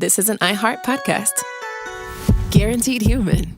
this is an iHeart podcast. Guaranteed human.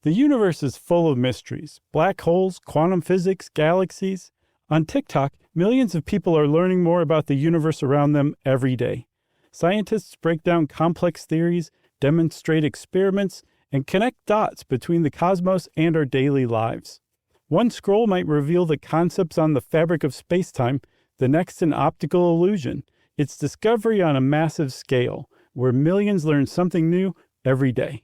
The universe is full of mysteries. Black holes, quantum physics, galaxies. On TikTok, millions of people are learning more about the universe around them every day. Scientists break down complex theories, demonstrate experiments, and connect dots between the cosmos and our daily lives. One scroll might reveal the concepts on the fabric of space-time, the next an optical illusion. It's discovery on a massive scale, where millions learn something new every day.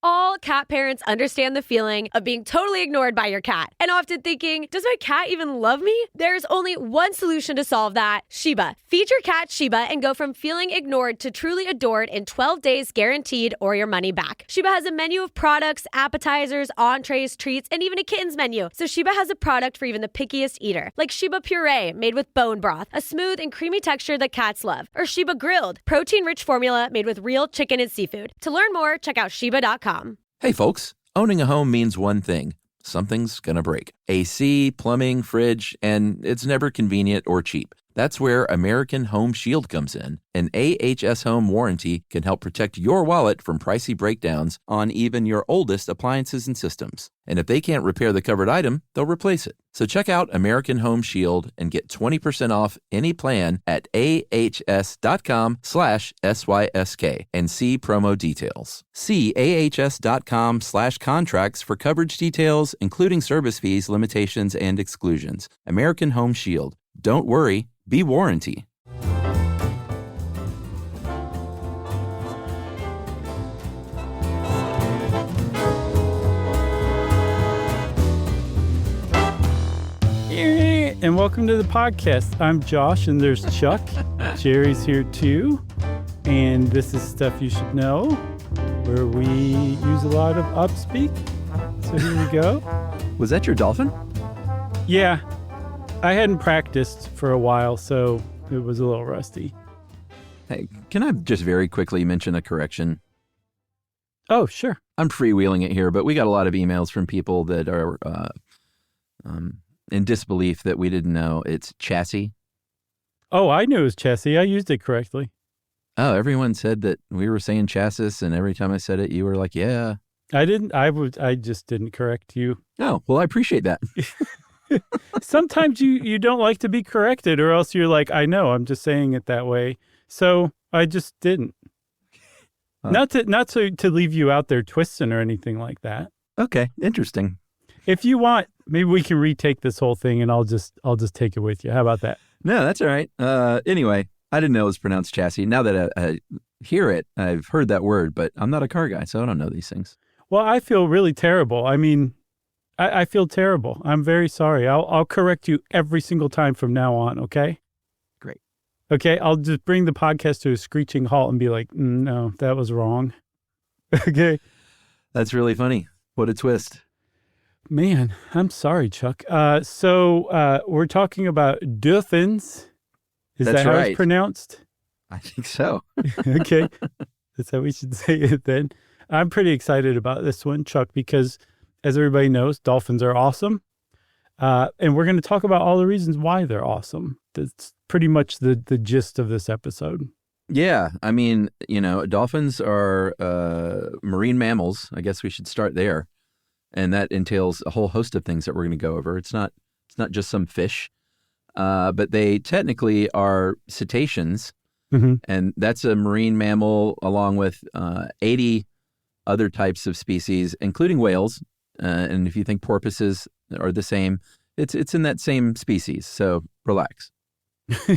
All cat parents understand the feeling of being totally ignored by your cat and often thinking, does my cat even love me? There's only one solution to solve that: Sheba. Feed your cat Sheba and go from feeling ignored to truly adored in 12 days guaranteed or your money back. Sheba has a menu of products, appetizers, entrees, treats, and even a kittens menu. So Sheba has a product for even the pickiest eater, like Sheba Puree made with bone broth, a smooth and creamy texture that cats love, or Sheba Grilled, protein-rich formula made with real chicken and seafood. To learn more, check out Sheba.com. Hey folks, owning a home means one thing. Something's gonna break. AC, plumbing, fridge, and it's never convenient or cheap. That's where American Home Shield comes in. An AHS Home warranty can help protect your wallet from pricey breakdowns on even your oldest appliances and systems. And if they can't repair the covered item, they'll replace it. So check out American Home Shield and get 20% off any plan at ahs.com/SYSK and see promo details. See ahs.com/contracts for coverage details, including service fees, limitations, and exclusions. American Home Shield. Don't worry, be warranty. And welcome to the podcast. I'm Josh, and there's Chuck. Jerry's here too. And this is Stuff You Should Know, where we use a lot of upspeak. So here we go. Was that your dolphin? Yeah. I hadn't practiced for a while, so it was a little rusty. Hey, can I just very quickly mention a correction? Oh, sure. I'm freewheeling it here, but we got a lot of emails from people that are in disbelief that we didn't know it's chassis. Oh, I knew it was chassis. I used it correctly. Oh, everyone said that we were saying chassis, and every time I said it, you were like, yeah. I didn't. I just didn't correct you. Oh, well, I appreciate that. Sometimes you don't like to be corrected, or else you're like, I know, I'm just saying it that way. So I just didn't. Not to leave you out there twisting or anything like that. Okay, interesting. If you want, maybe we can retake this whole thing, and I'll just take it with you. How about that? No, that's all right. Anyway, I didn't know it was pronounced chassis. Now that I hear it, I've heard that word, but I'm not a car guy, so I don't know these things. Well, I feel really terrible. I mean, I feel terrible. I'm very sorry. I'll correct you every single time from now on, okay? Great. Okay, I'll just bring the podcast to a screeching halt and be like, no, that was wrong. Okay? That's really funny. What a twist. Man, I'm sorry, Chuck. So we're talking about dolphins. Is That's that how right. it's pronounced? I think so. Okay. That's how we should say it then. I'm pretty excited about this one, Chuck, because as everybody knows, dolphins are awesome. And we're going to talk about all the reasons why they're awesome. That's pretty much the gist of this episode. Yeah. I mean, dolphins are marine mammals. I guess we should start there. And that entails a whole host of things that we're going to go over. It's not just some fish, but they technically are cetaceans. Mm-hmm. And that's a marine mammal along with 80 other types of species, including whales. And if you think porpoises are the same, it's in that same species. So relax.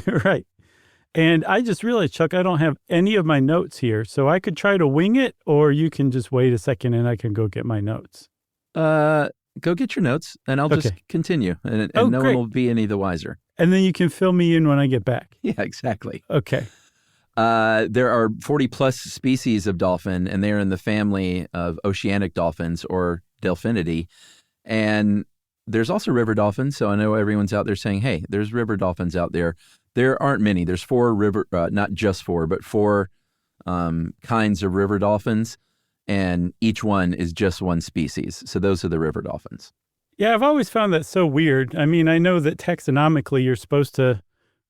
Right. And I just realized, Chuck, I don't have any of my notes here. So I could try to wing it, or you can just wait a second and I can go get my notes. Go get your notes and I'll just continue. And no great. one will be any the wiser. And then you can fill me in when I get back. Yeah, exactly. Okay. There are 40 plus species of dolphin, and they're in the family of oceanic dolphins, or Delphinidae. And there's also river dolphins. So I know everyone's out there saying, hey, there's river dolphins out there. There aren't many. There's four river, not just four, but four kinds of river dolphins. And each one is just one species. So those are the river dolphins. Yeah, I've always found that so weird. I mean, I know that taxonomically you're supposed to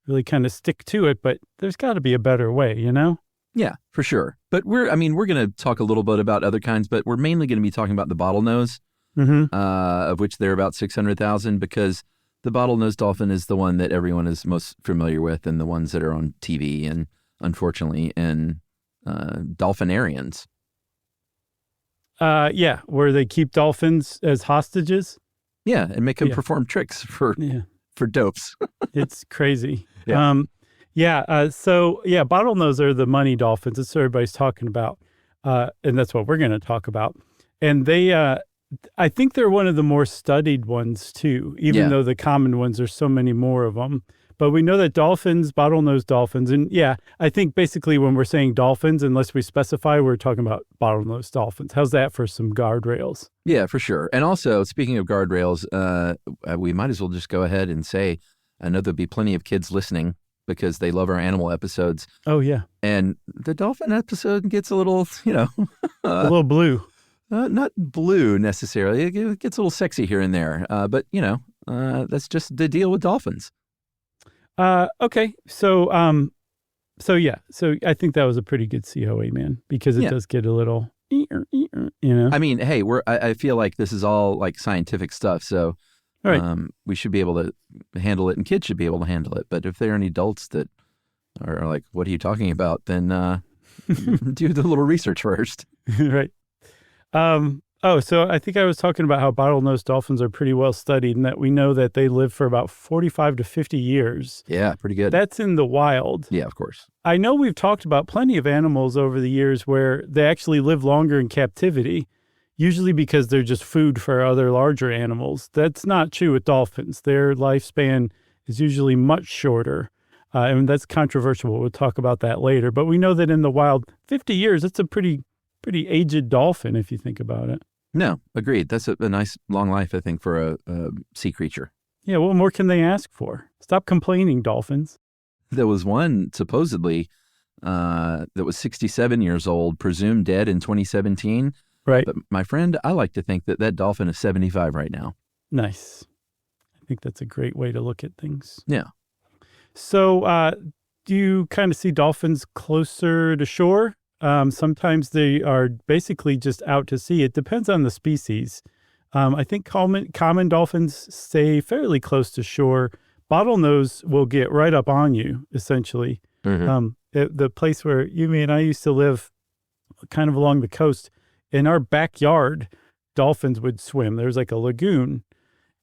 really kind of stick to it, but there's got to be a better way, you know? Yeah, for sure. But we're going to talk a little bit about other kinds, but we're mainly going to be talking about the bottlenose, of which there are about 600,000, because the bottlenose dolphin is the one that everyone is most familiar with, and the ones that are on TV and, unfortunately, in dolphinarians. Yeah, where they keep dolphins as hostages. Yeah, and make them perform tricks for dopes. It's crazy. Yeah. Bottlenose are the money dolphins. That's what everybody's talking about. And that's what we're going to talk about. And they, I think they're one of the more studied ones too, even though the common ones, there's so many more of them. But we know that dolphins, bottlenose dolphins, and I think basically when we're saying dolphins, unless we specify, we're talking about bottlenose dolphins. How's that for some guardrails? Yeah, for sure. And also, speaking of guardrails, we might as well just go ahead and say, I know there'll be plenty of kids listening because they love our animal episodes. Oh, yeah. And the dolphin episode gets a little, a little blue. Not blue necessarily. It gets a little sexy here and there. But, that's just the deal with dolphins. Okay. So I think that was a pretty good COA, man, because it does get a little, I mean, hey, I feel like this is all like scientific stuff. So, we should be able to handle it, and kids should be able to handle it. But if there are any adults that are like, what are you talking about? Then, do the little research first. Right. So I think I was talking about how bottlenose dolphins are pretty well studied, and that we know that they live for about 45 to 50 years. Yeah, pretty good. That's in the wild. Yeah, of course. I know we've talked about plenty of animals over the years where they actually live longer in captivity, usually because they're just food for other larger animals. That's not true with dolphins. Their lifespan is usually much shorter. And that's controversial. We'll talk about that later. But we know that in the wild, 50 years, it's a pretty aged dolphin if you think about it. No, agreed. That's a nice long life, I think, for a sea creature. Yeah, what more can they ask for? Stop complaining, dolphins. There was one, supposedly, that was 67 years old, presumed dead in 2017. Right. But my friend, I like to think that dolphin is 75 right now. Nice. I think that's a great way to look at things. Yeah. So do you kind of see dolphins closer to shore? Sometimes they are basically just out to sea. It depends on the species. I think common dolphins stay fairly close to shore. Bottlenose will get right up on you, essentially. The place where me and I used to live, kind of along the coast, in our backyard, dolphins would swim. There's like a lagoon.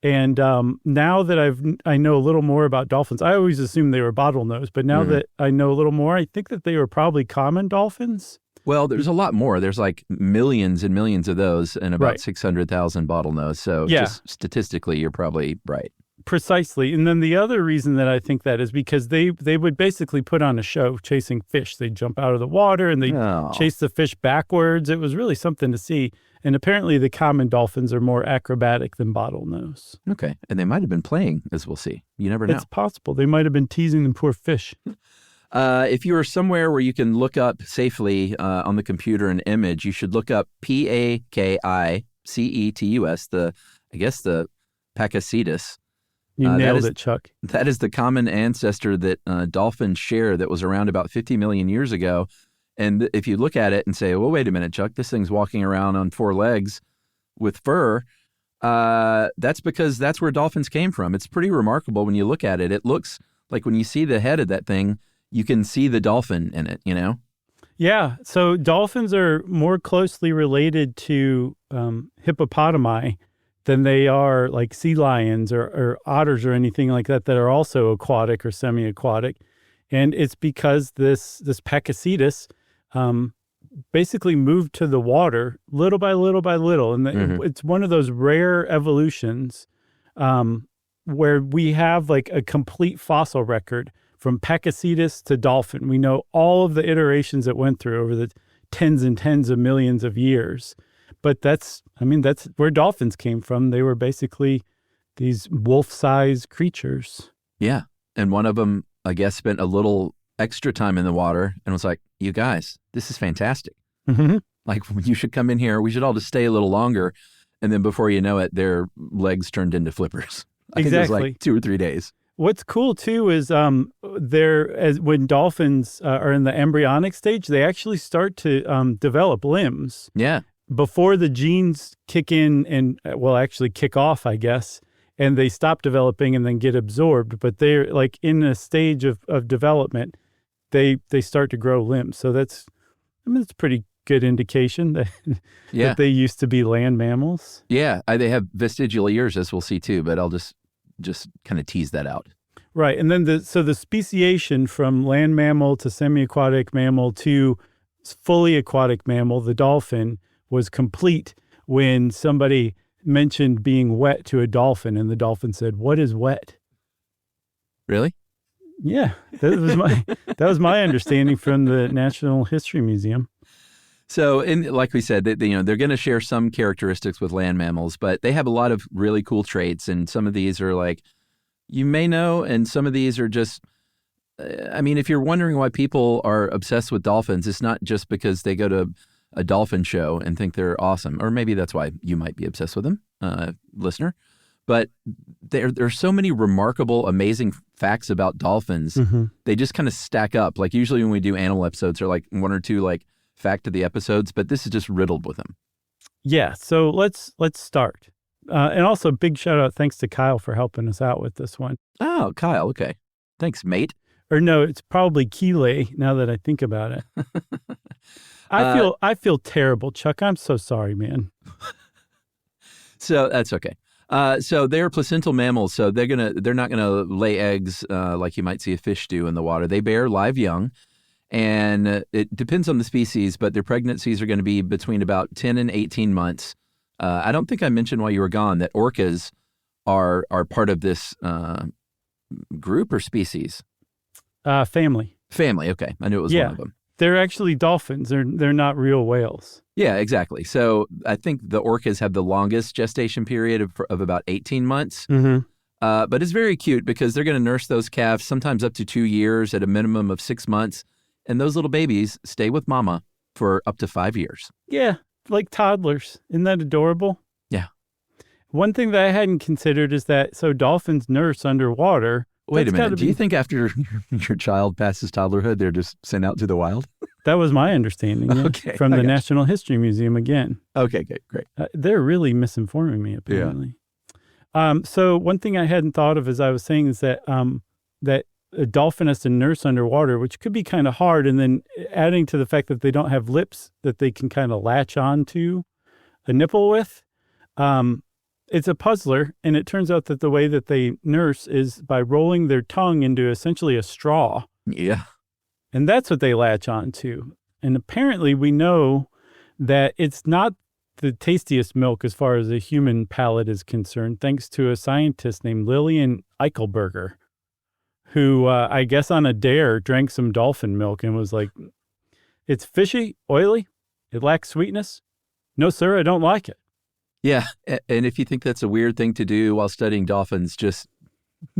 And now that I know a little more about dolphins, I always assumed they were bottlenose, but now that I know a little more, I think that they were probably common dolphins. Well, there's a lot more. There's like millions and millions of those, and about 600,000 bottlenose. So just statistically, you're probably right. Precisely. And then the other reason that I think that is because they would basically put on a show chasing fish. They'd jump out of the water and they'd chase the fish backwards. It was really something to see. And apparently the common dolphins are more acrobatic than bottlenose. Okay. And they might have been playing, as we'll see. You never know. It's possible. They might have been teasing the poor fish. If you are somewhere where you can look up safely on the computer an image, you should look up Pakicetus, the Pakicetus. You nailed it, Chuck. That is the common ancestor that dolphins share that was around about 50 million years ago. And if you look at it and say, well, wait a minute, Chuck, this thing's walking around on four legs with fur, that's because that's where dolphins came from. It's pretty remarkable when you look at it. It looks like when you see the head of that thing, you can see the dolphin in it, you know? Yeah. So dolphins are more closely related to hippopotami than they are like sea lions or otters or anything like that are also aquatic or semi-aquatic. And it's because this Pakicetus basically moved to the water little by little by little. And it's one of those rare evolutions where we have like a complete fossil record from Pakicetus to dolphin. We know all of the iterations it went through over the tens and tens of millions of years. But that's where dolphins came from. They were basically these wolf-sized creatures. Yeah. And one of them, I guess, spent a little extra time in the water and was like, you guys, this is fantastic. Like, you should come in here. We should all just stay a little longer. And then before you know it, their legs turned into flippers. I think it was like 2 or 3 days. What's cool too is when dolphins are in the embryonic stage, they actually start to develop limbs. Yeah. Before the genes kick in and actually kick off, I guess, and they stop developing and then get absorbed. But they're like in a stage of development, they start to grow limbs. So it's a pretty good indication that that they used to be land mammals. Yeah, they have vestigial ears, as we'll see too. But I'll just kind of tease that out. Right, and then the speciation from land mammal to semi-aquatic mammal to fully aquatic mammal, the dolphin, was complete when somebody mentioned being wet to a dolphin, and the dolphin said, "What is wet?" Really? Yeah, that was my understanding from the National History Museum. So, like we said, they're going to share some characteristics with land mammals, but they have a lot of really cool traits, and some of these are like you may know, and some of these are just. I mean, if you're wondering why people are obsessed with dolphins, it's not just because they go to a dolphin show and think they're awesome, or maybe that's why you might be obsessed with them, listener. But there are so many remarkable, amazing facts about dolphins. Mm-hmm. They just kind of stack up. Like usually when we do animal episodes, there are like one or two like fact of the episodes, but this is just riddled with them. Yeah. So let's start. And also big shout out, thanks to Kyle for helping us out with this one. Oh, Kyle. Okay. Thanks, mate. Or no, it's probably Keeley now that I think about it. I feel terrible, Chuck. I'm so sorry, man. So that's okay. So they're placental mammals, so they're not gonna lay eggs like you might see a fish do in the water. They bear live young, and it depends on the species, but their pregnancies are going to be between about 10 and 18 months. I don't think I mentioned while you were gone that orcas are part of this group or species. Family. Family. Okay, I knew it was one of them. They're actually dolphins. They're not real whales. Yeah, exactly. So I think the orcas have the longest gestation period of about 18 months. Mm-hmm. But it's very cute because they're going to nurse those calves sometimes up to 2 years at a minimum of 6 months. And those little babies stay with mama for up to 5 years. Yeah, like toddlers. Isn't that adorable? Yeah. One thing that I hadn't considered is that dolphins nurse underwater. Wait a minute. Do you think after your child passes toddlerhood, they're just sent out to the wild? That was my understanding from the National History Museum again. Okay, great. They're really misinforming me, apparently. Yeah. So one thing I hadn't thought of, as I was saying, is that that a dolphin has to nurse underwater, which could be kind of hard. And then adding to the fact that they don't have lips that they can kind of latch on to a nipple with, it's a puzzler, and it turns out that the way that they nurse is by rolling their tongue into essentially a straw. Yeah. And that's what they latch on to. And apparently we know that it's not the tastiest milk as far as the human palate is concerned, thanks to a scientist named Lillian Eichelberger, who I guess on a dare drank some dolphin milk and was like, it's fishy, oily, it lacks sweetness. No, sir, I don't like it. Yeah, and if you think that's a weird thing to do while studying dolphins, just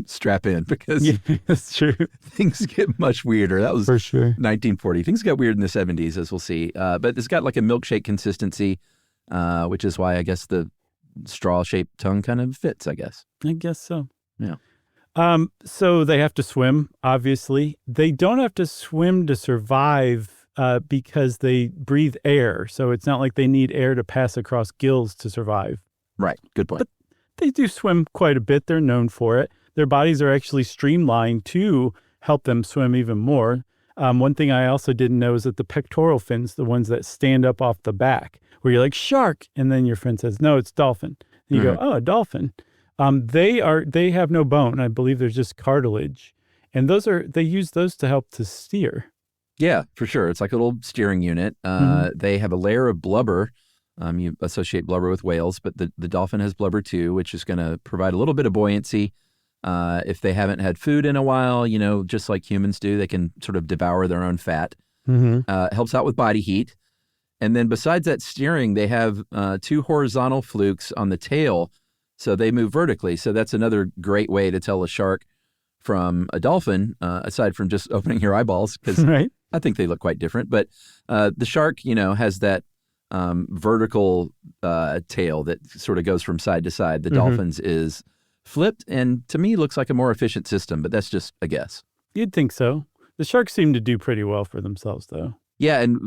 strap in because that's true. Things get much weirder. That was for sure 1940. Things got weird in the 70s, as we'll see. But it's got like a milkshake consistency, which is why I guess the straw-shaped tongue kind of fits, I guess. I guess so. Yeah. So they have to swim, obviously. They don't have to swim to survive because they breathe air. So it's not like they need air to pass across gills to survive. Right. Good point. But they do swim quite a bit. They're known for it. Their bodies are actually streamlined to help them swim even more. One thing I also didn't know is that the pectoral fins, the ones that stand up off the back, where you're like, shark, and then your friend says, no, it's dolphin. And you go, oh, a dolphin. They have no bone. I believe there's just cartilage. And they use those to help to steer. Yeah, for sure. It's like a little steering unit. They have a layer of blubber. You associate blubber with whales, but the dolphin has blubber too, which is going to provide a little bit of buoyancy. If they haven't had food in a while, just like humans do, they can sort of devour their own fat. It helps out with body heat. And then besides that steering, they have 2 horizontal flukes on the tail, so they move vertically. So that's another great way to tell a shark from a dolphin, aside from just opening your eyeballs, because right. I think they look quite different. But the shark, has that vertical tail that sort of goes from side to side. The dolphin's is flipped, and to me looks like a more efficient system, but that's just a guess. You'd think so. The sharks seem to do pretty well for themselves, though. Yeah, and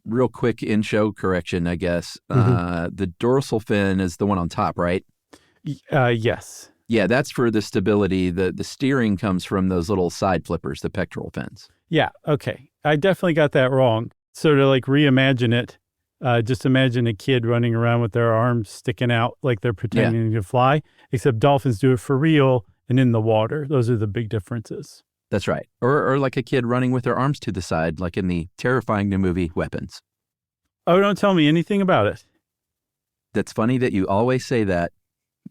real quick in-show correction, I guess. The dorsal fin is the one on top, right? Yes. Yeah, that's for the stability. The steering comes from those little side flippers, the pectoral fins. Yeah, okay. I definitely got that wrong. So to like reimagine it, just imagine a kid running around with their arms sticking out like they're pretending to fly, except dolphins do it for real and in the water. Those are the big differences. That's right. Or like a kid running with their arms to the side, like in the terrifying new movie Weapons. Oh, don't tell me anything about it. That's funny that you always say that,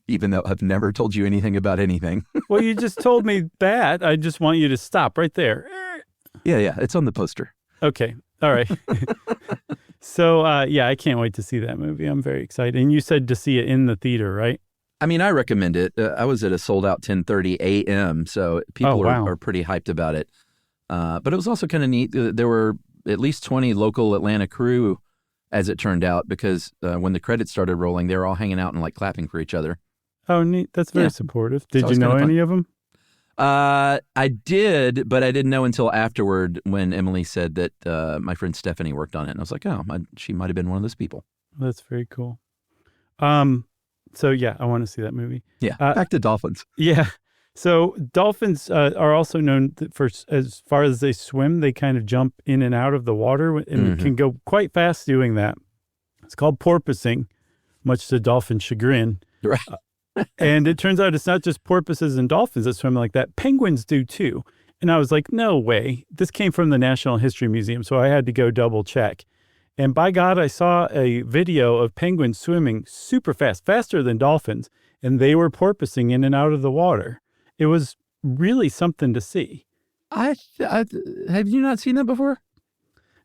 even though I've never told you anything about anything. Well, you just told me that. I just want you to stop right there. Yeah, it's on the poster. Okay. All right. So, I can't wait to see that movie. I'm very excited. And you said to see it in the theater, right? I mean, I recommend it. I was at a sold-out 10:30 a.m., so people are pretty hyped about it. But it was also kind of neat. There were at least 20 local Atlanta crew, as it turned out, because when the credits started rolling, they were all hanging out and like clapping for each other. Oh, neat. That's very supportive. Did you know any of them? I did, but I didn't know until afterward when Emily said that my friend Stephanie worked on it. And I was like, oh, she might have been one of those people. That's very cool. So, I want to see that movie. Yeah, back to dolphins. Yeah. So dolphins are also known for, as far as they swim, they kind of jump in and out of the water and can go quite fast doing that. It's called porpoising, much to dolphin chagrin. Right. And it turns out it's not just porpoises and dolphins that swim like that. Penguins do too. And I was like, no way. This came from the National History Museum, so I had to go double check. And by God, I saw a video of penguins swimming super fast, faster than dolphins, and they were porpoising in and out of the water. It was really something to see. I have you not seen that before?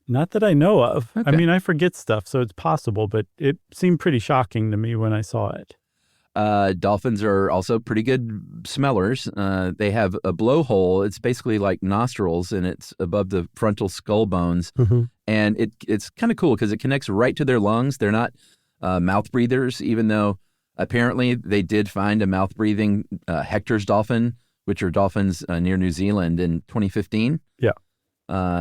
Not that I know of. Okay. I mean, I forget stuff, so it's possible, but it seemed pretty shocking to me when I saw it. Dolphins are also pretty good smellers. They have a blowhole. It's basically like nostrils, and it's above the frontal skull bones. And it's kind of cool because it connects right to their lungs. They're not mouth breathers, even though apparently they did find a mouth-breathing Hector's dolphin, which are dolphins near New Zealand in 2015. Yeah.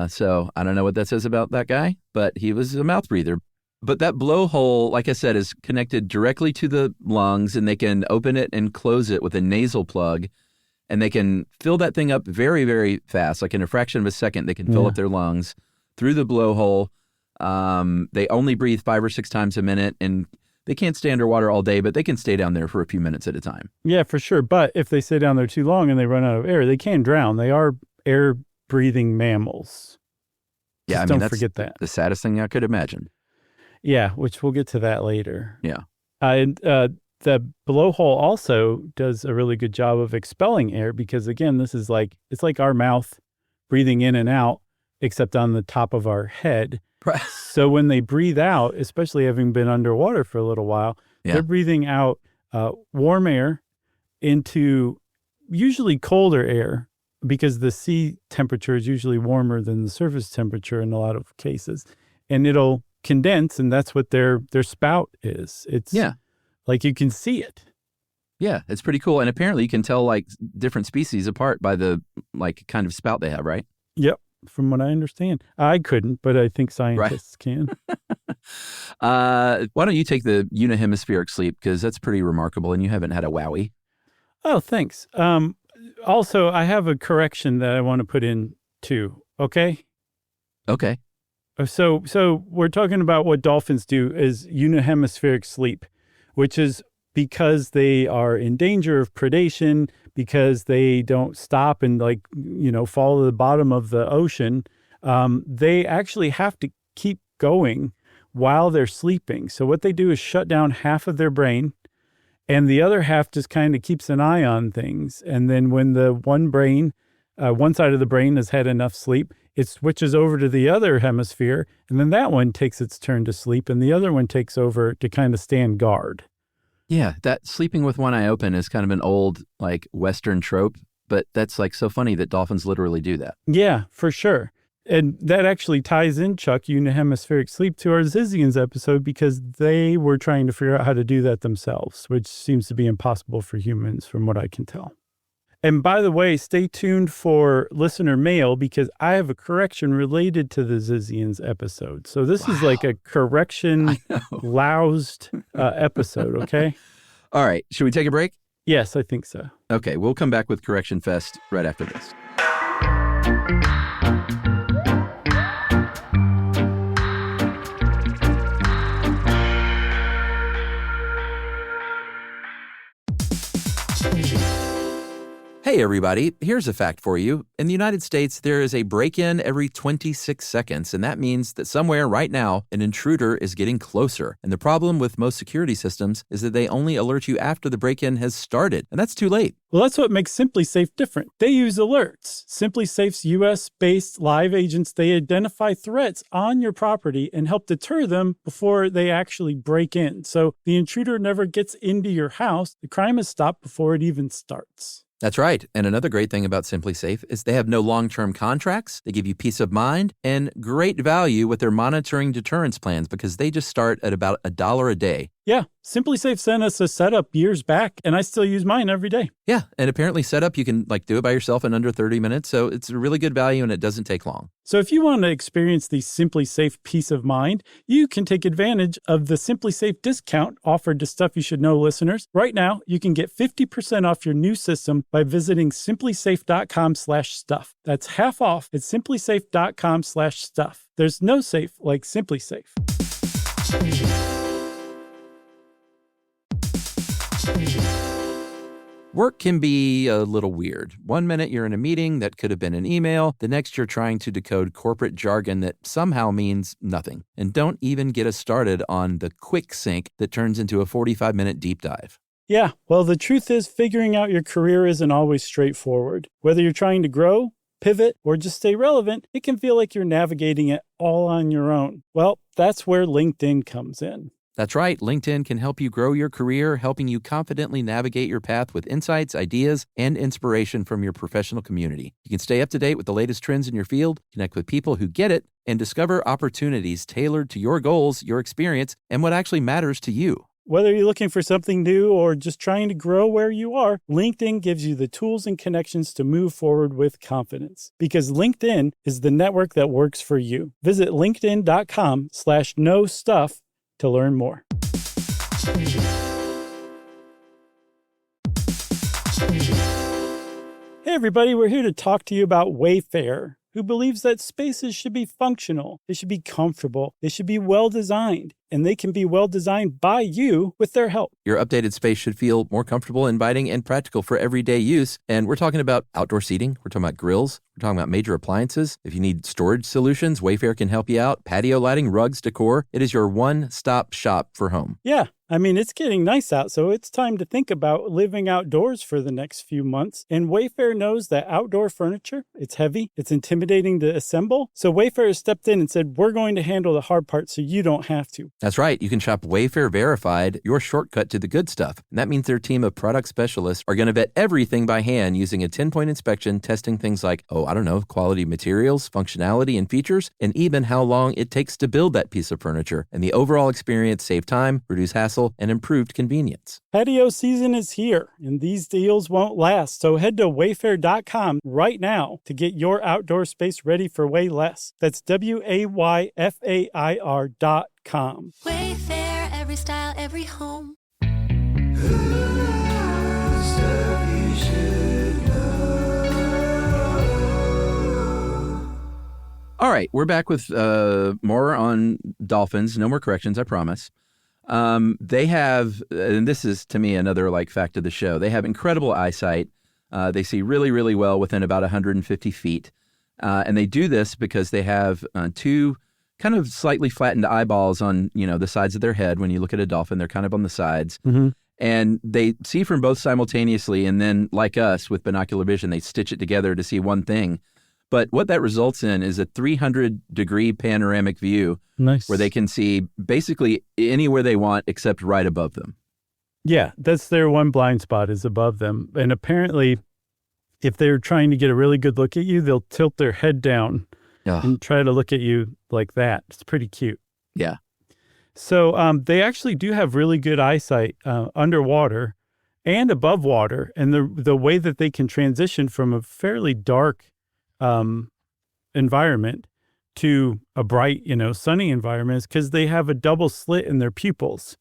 So I don't know what that says about that guy, but he was a mouth breather. But that blowhole, like I said, is connected directly to the lungs, and they can open it and close it with a nasal plug, and they can fill that thing up very, very fast. Like in a fraction of a second, they can fill up their lungs through the blowhole. They only breathe 5 or 6 times a minute, and they can't stay underwater all day, but they can stay down there for a few minutes at a time. Yeah, for sure. But if they stay down there too long and they run out of air, they can drown. They are air-breathing mammals. Yeah, Just don't forget that. The saddest thing I could imagine. Yeah, which we'll get to that later. Yeah. And the blowhole also does a really good job of expelling air because, again, it's like our mouth breathing in and out, except on the top of our head. Right. So when they breathe out, especially having been underwater for a little while, they're breathing out warm air into usually colder air because the sea temperature is usually warmer than the surface temperature in a lot of cases. And it'll condense, and that's what their spout is. It's like you can see it. Yeah, it's pretty cool. And apparently you can tell like different species apart by the like kind of spout they have, right? Yep. From what I understand. I couldn't, but I think scientists can. Why don't you take the unihemispheric sleep? Because that's pretty remarkable, and you haven't had a wowie. Oh, thanks. Also, I have a correction that I want to put in too. Okay? Okay. So we're talking about what dolphins do is unihemispheric sleep, which is because they are in danger of predation, because they don't stop and fall to the bottom of the ocean. They actually have to keep going while they're sleeping. So what they do is shut down half of their brain, and the other half just kind of keeps an eye on things. And then when the one side of the brain has had enough sleep, it switches over to the other hemisphere, and then that one takes its turn to sleep, and the other one takes over to kind of stand guard. Yeah, that sleeping with one eye open is kind of an old, like, Western trope, but that's, like, so funny that dolphins literally do that. Yeah, for sure. And that actually ties in, Chuck, unihemispheric sleep, to our Zizians episode, because they were trying to figure out how to do that themselves, which seems to be impossible for humans from what I can tell. And by the way, stay tuned for listener mail, because I have a correction related to the Zizians episode. So this is like a correction loused episode, okay? All right. Should we take a break? Yes, I think so. Okay. We'll come back with Correction Fest right after this. Hey, everybody. Here's a fact for you. In the United States, there is a break-in every 26 seconds, and that means that somewhere right now, an intruder is getting closer. And the problem with most security systems is that they only alert you after the break-in has started, and that's too late. Well, that's what makes SimpliSafe different. They use alerts. SimpliSafe's U.S.-based live agents, they identify threats on your property and help deter them before they actually break in. So the intruder never gets into your house. The crime is stopped before it even starts. That's right. And another great thing about SimpliSafe is they have no long-term contracts. They give you peace of mind and great value with their monitoring deterrence plans, because they just start at about $1 a day. Yeah, SimpliSafe sent us a setup years back, and I still use mine every day. Yeah, and apparently setup, you can do it by yourself in under 30 minutes. So it's a really good value, and it doesn't take long. So if you want to experience the SimpliSafe peace of mind, you can take advantage of the SimpliSafe discount offered to Stuff You Should Know listeners. Right now, you can get 50% off your new system by visiting simplisafe.com/stuff. That's half off at simplisafe.com/stuff. There's no safe like SimpliSafe. Work can be a little weird. One minute you're in a meeting that could have been an email. The next you're trying to decode corporate jargon that somehow means nothing. And don't even get us started on the quick sync that turns into a 45-minute deep dive. Yeah, well, the truth is figuring out your career isn't always straightforward. Whether you're trying to grow, pivot, or just stay relevant, it can feel like you're navigating it all on your own. Well, that's where LinkedIn comes in. That's right. LinkedIn can help you grow your career, helping you confidently navigate your path with insights, ideas, and inspiration from your professional community. You can stay up to date with the latest trends in your field, connect with people who get it, and discover opportunities tailored to your goals, your experience, and what actually matters to you. Whether you're looking for something new or just trying to grow where you are, LinkedIn gives you the tools and connections to move forward with confidence. Because LinkedIn is the network that works for you. Visit linkedin.com/knowstuff to learn more. Hey everybody, we're here to talk to you about Wayfair, who believes that spaces should be functional, they should be comfortable, they should be well designed, and they can be well designed by you with their help. Your updated space should feel more comfortable, inviting, and practical for everyday use. And we're talking about outdoor seating. We're talking about grills. We're talking about major appliances. If you need storage solutions, Wayfair can help you out. Patio lighting, rugs, decor. It is your one-stop shop for home. Yeah. I mean, it's getting nice out, so it's time to think about living outdoors for the next few months. And Wayfair knows that outdoor furniture, it's heavy, it's intimidating to assemble. So Wayfair has stepped in and said, we're going to handle the hard part so you don't have to. That's right. You can shop Wayfair Verified, your shortcut to the good stuff. And that means their team of product specialists are going to vet everything by hand using a 10-point inspection, testing things like, quality materials, functionality, and features, and even how long it takes to build that piece of furniture. And the overall experience save time, reduce hassle, and improved convenience. Patio season is here, and these deals won't last. So head to wayfair.com right now to get your outdoor space ready for way less. That's WAYFAIR.com. Wayfair, every style, every home. All right, we're back with more on dolphins. No more corrections, I promise. They have, and this is to me another fact of the show, they have incredible eyesight. They see really, really well within about 150 feet. And they do this because they have two kind of slightly flattened eyeballs on, the sides of their head. When you look at a dolphin, they're kind of on the sides. Mm-hmm. And they see from both simultaneously. And then, like us, with binocular vision, they stitch it together to see one thing. But what that results in is a 300-degree panoramic view. Nice. Where they can see basically anywhere they want except right above them. Yeah, that's their one blind spot is above them. And apparently, if they're trying to get a really good look at you, they'll tilt their head down Ugh. and try to look at you like that. It's pretty cute. Yeah. So they actually do have really good eyesight underwater and above water. And the way that they can transition from a fairly dark environment to a bright, sunny environment is because they have a double slit in their pupils.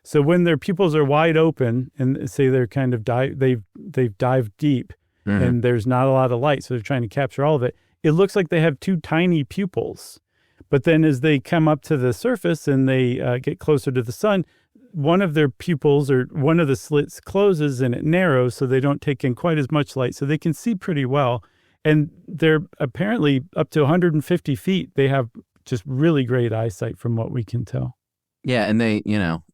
So when their pupils are wide open and say they're kind of they've dived deep and there's not a lot of light, so they're trying to capture all of it, it looks like they have two tiny pupils. But then as they come up to the surface and they get closer to the sun, one of their pupils or one of the slits closes and it narrows so they don't take in quite as much light. So they can see pretty well. And they're apparently up to 150 feet. They have just really great eyesight from what we can tell. Yeah, and they,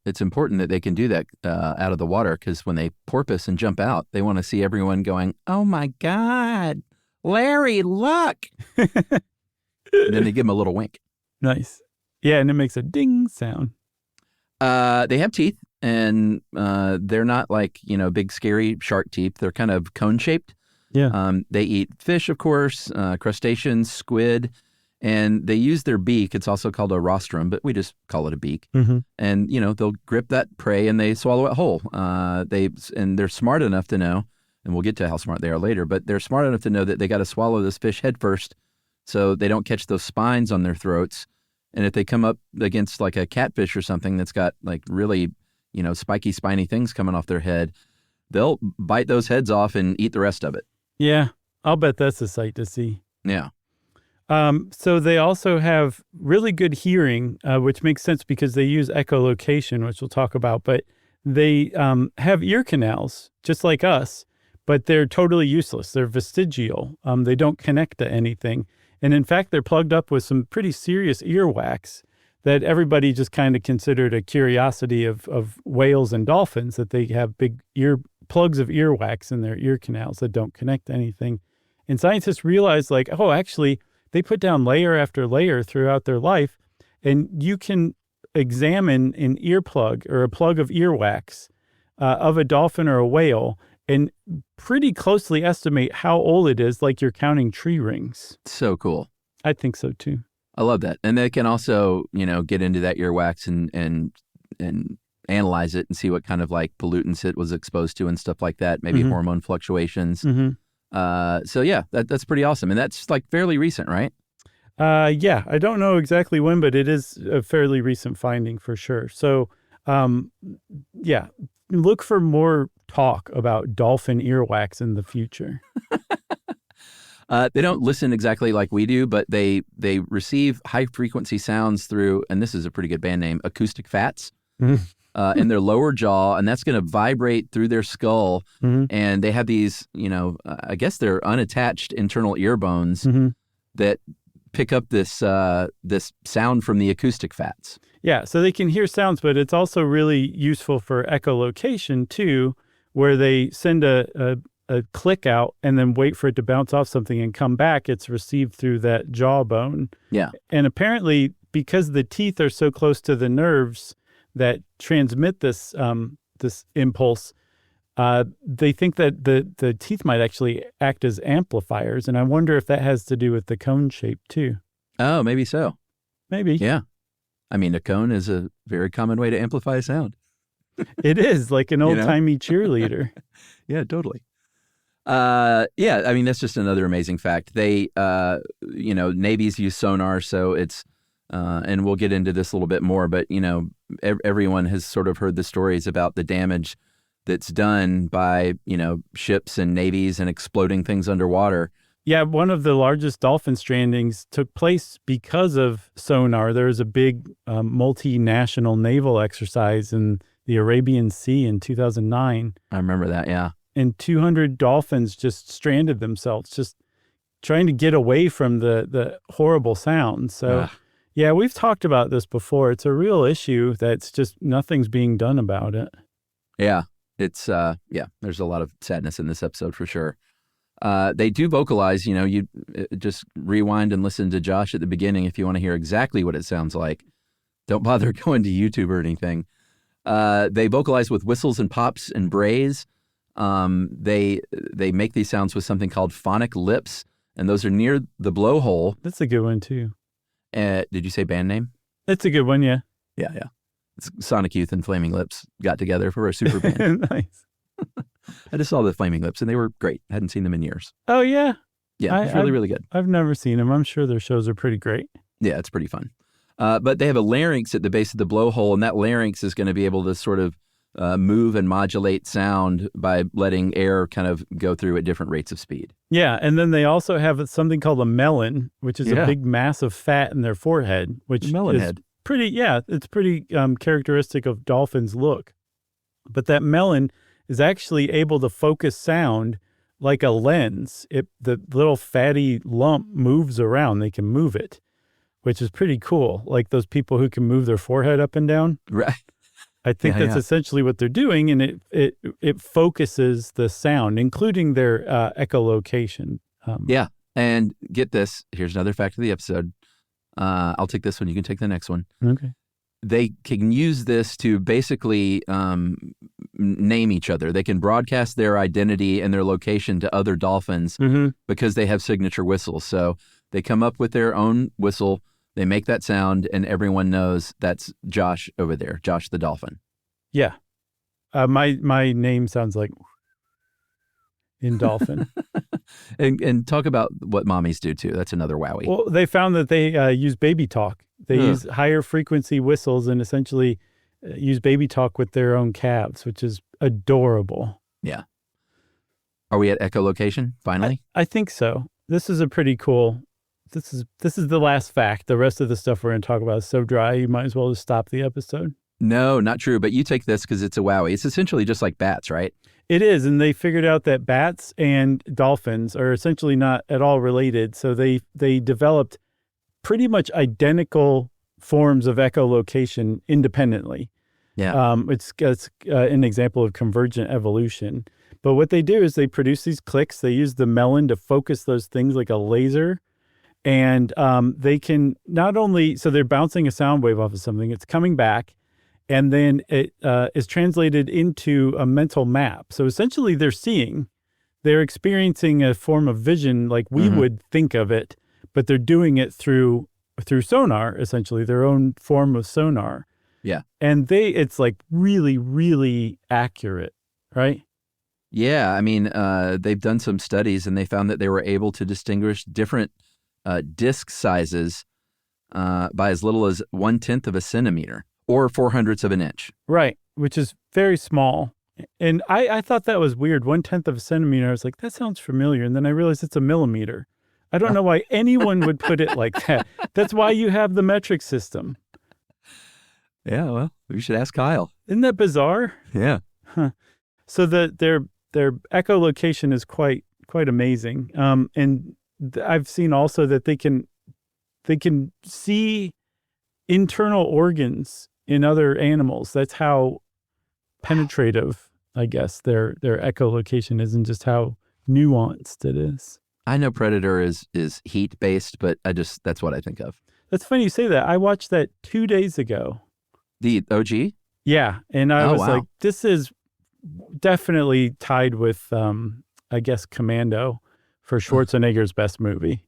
it's important that they can do that out of the water because when they porpoise and jump out, they want to see everyone going, "Oh my God, Larry, look!" And then they give them a little wink. Nice. Yeah, and it makes a ding sound. They have teeth, and they're not like, big scary shark teeth. They're kind of cone-shaped. Yeah. They eat fish, of course, crustaceans, squid, and they use their beak. It's also called a rostrum, but we just call it a beak. Mm-hmm. And, they'll grip that prey and they swallow it whole. They're smart enough to know, and we'll get to how smart they are later, but they're smart enough to know that they got to swallow this fish head first so they don't catch those spines on their throats. And if they come up against like a catfish or something that's got like really, spiky, spiny things coming off their head, they'll bite those heads off and eat the rest of it. Yeah, I'll bet that's a sight to see. Yeah. So they also have really good hearing, which makes sense because they use echolocation, which we'll talk about. But they have ear canals, just like us, but they're totally useless. They're vestigial. They don't connect to anything. And in fact, they're plugged up with some pretty serious earwax that everybody just kind of considered a curiosity of whales and dolphins, that they have big plugs of earwax in their ear canals that don't connect to anything. And scientists realized actually, they put down layer after layer throughout their life, and you can examine an earplug or a plug of earwax of a dolphin or a whale and pretty closely estimate how old it is, like you're counting tree rings. So cool. I think so too. I love that. And they can also, get into that earwax and analyze it and see what kind of like pollutants it was exposed to and stuff like that, maybe hormone fluctuations. So yeah, that's pretty awesome. And that's like fairly recent, right? Yeah, I don't know exactly when, but it is a fairly recent finding for sure. So, yeah, look for more talk about dolphin earwax in the future. They don't listen exactly like we do, but they receive high frequency sounds through, and this is a pretty good band name, acoustic fats. In their lower jaw, and that's going to vibrate through their skull. And they have these, I guess they're unattached internal ear bones that pick up this this sound from the acoustic fats. Yeah, so they can hear sounds, but it's also really useful for echolocation too, where they send a click out and then wait for it to bounce off something and come back. It's received through that jawbone. Yeah, and apparently because the teeth are so close to the nerves that transmit this this impulse, they think that the teeth might actually act as amplifiers, and I wonder if that has to do with the cone shape too. Oh, maybe so. Maybe. Yeah. I mean, a cone is a very common way to amplify a sound. It is, like an old-timey cheerleader. Yeah, totally. Yeah, I mean, that's just another amazing fact. They, navies use sonar, so it's, and we'll get into this a little bit more, but, everyone has sort of heard the stories about the damage that's done by, ships and navies and exploding things underwater. Yeah, one of the largest dolphin strandings took place because of sonar. There was a big multinational naval exercise in the Arabian Sea in 2009. I remember that, yeah. And 200 dolphins just stranded themselves, just trying to get away from the horrible sounds. So, yeah, we've talked about this before. It's a real issue that's just nothing's being done about it. Yeah, it's, there's a lot of sadness in this episode for sure. They do vocalize, you just rewind and listen to Josh at the beginning if you want to hear exactly what it sounds like. Don't bother going to YouTube or anything. They vocalize with whistles and pops and brays. They make these sounds with something called phonic lips, and those are near the blowhole. That's a good one, too. Did you say band name? That's a good one, yeah. Yeah. It's Sonic Youth and Flaming Lips got together for a super band. Nice. I just saw the Flaming Lips, and they were great. I hadn't seen them in years. Oh, yeah? Yeah, it's really, really good. I've never seen them. I'm sure their shows are pretty great. Yeah, it's pretty fun. But they have a larynx at the base of the blowhole, and that larynx is going to be able to sort of move and modulate sound by letting air kind of go through at different rates of speed. Yeah, and then they also have something called a melon, which is a big mass of fat in their forehead, which melon is head. it's pretty characteristic of dolphins' look. But that melon is actually able to focus sound like a lens. The little fatty lump moves around. They can move it, which is pretty cool. Like those people who can move their forehead up and down. Right. I think that's essentially what they're doing, and it focuses the sound, including their echolocation. Yeah, and get this. Here's another fact of the episode. I'll take this one. You can take the next one. Okay. They can use this to basically name each other. They can broadcast their identity and their location to other dolphins because they have signature whistles. So they come up with their own whistle. They make that sound, and everyone knows that's Josh over there, Josh the dolphin. Yeah. My name sounds like in dolphin. and talk about what mommies do, too. That's another wowie. Well, they found that they use baby talk. They use higher frequency whistles and essentially use baby talk with their own calves, which is adorable. Yeah. Are we at echolocation, finally? I think so. This is a pretty cool... This is the last fact. The rest of the stuff we're going to talk about is so dry, you might as well just stop the episode. No, not true. But you take this because it's a wowie. It's essentially just like bats, right? It is, and they figured out that bats and dolphins are essentially not at all related. So they developed pretty much identical forms of echolocation independently. Yeah. It's an example of convergent evolution. But what they do is they produce these clicks. They use the melon to focus those things like a laser. And they can not only, so they're bouncing a sound wave off of something, it's coming back, and then it is translated into a mental map. So essentially they're experiencing a form of vision like we would think of it, but they're doing it through sonar, essentially, their own form of sonar. Yeah. And it's like really, really accurate, right? Yeah. I mean, they've done some studies, and they found that they were able to distinguish different disc sizes by as little as 1/10 of a centimeter or 0.04 of an inch. Right, which is very small. And I thought that was weird. 1/10 of a centimeter. I was like, that sounds familiar. And then I realized it's a millimeter. I don't know why anyone would put it like that. That's why you have the metric system. Yeah, well, we should ask Kyle. Isn't that bizarre? Yeah. Huh. So their echolocation is quite amazing. And I've seen also that they can see internal organs in other animals. That's how penetrative, I guess, their echolocation is, and just how nuanced it is. I know Predator is heat based, but that's what I think of. That's funny you say that. I watched that 2 days ago. The OG? Yeah, and I was wow. like, this is definitely tied with, I guess, Commando for Schwarzenegger's best movie.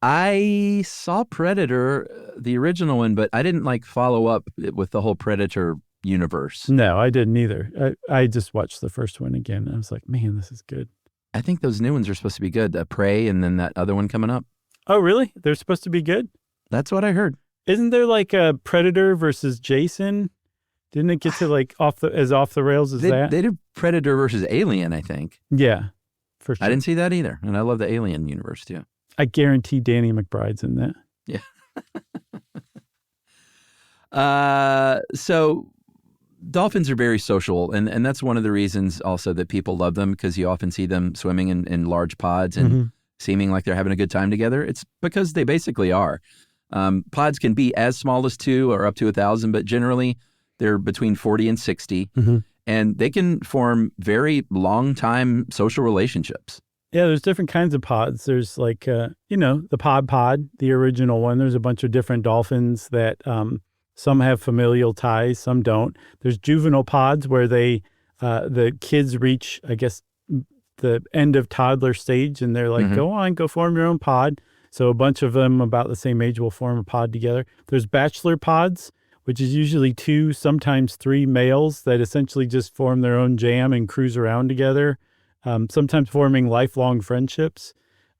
I saw Predator, the original one, but I didn't follow up with the whole Predator universe. No, I didn't either. I just watched the first one again. I was like, man, this is good. I think those new ones are supposed to be good. Prey and then that other one coming up. Oh, really? They're supposed to be good? That's what I heard. Isn't there like a Predator versus Jason? Didn't it get to off the rails as that? They did Predator versus Alien, I think. Yeah, for sure. I didn't see that either. And I love the Alien universe too. I guarantee Danny McBride's in that. Yeah. So dolphins are very social, and that's one of the reasons also that people love them, because you often see them swimming in large pods and seeming like they're having a good time together. It's because they basically are. Pods can be as small as 2 or up to 1,000, but generally they're between 40 and 60, and they can form very long-time social relationships. Yeah, there's different kinds of pods. There's the pod, the original one. There's a bunch of different dolphins that some have familial ties, some don't. There's juvenile pods where the kids reach, I guess, the end of toddler stage, and they're like, go on, go form your own pod. So a bunch of them about the same age will form a pod together. There's bachelor pods, which is usually 2, sometimes 3 males that essentially just form their own jam and cruise around together, sometimes forming lifelong friendships.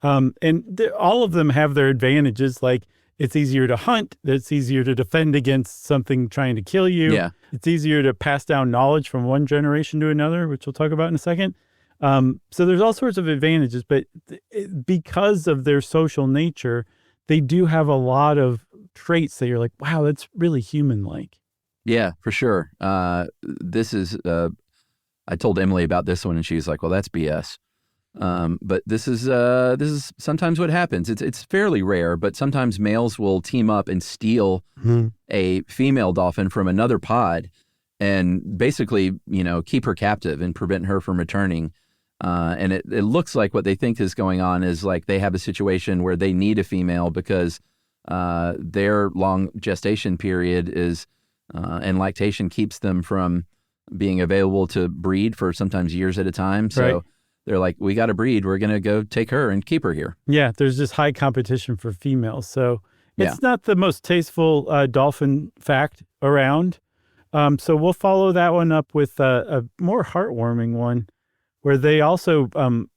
And all of them have their advantages, like it's easier to hunt, it's easier to defend against something trying to kill you. Yeah. It's easier to pass down knowledge from one generation to another, which we'll talk about in a second. So there's all sorts of advantages, but because of their social nature, they do have a lot of traits that you're like, wow, that's really human-like. Yeah, for sure. This is, I told Emily about this one and she's like, well, that's BS. But this is sometimes what happens. It's fairly rare, but sometimes males will team up and steal a female dolphin from another pod and basically, keep her captive and prevent her from returning. And it looks like what they think is going on is like they have a situation where they need a female because their long gestation period is and lactation keeps them from being available to breed for sometimes years at a time. So Right. They're like, we got to breed. We're going to go take her and keep her here. Yeah, there's just high competition for females. So it's not the most tasteful dolphin fact around. So we'll follow that one up with a more heartwarming one where they also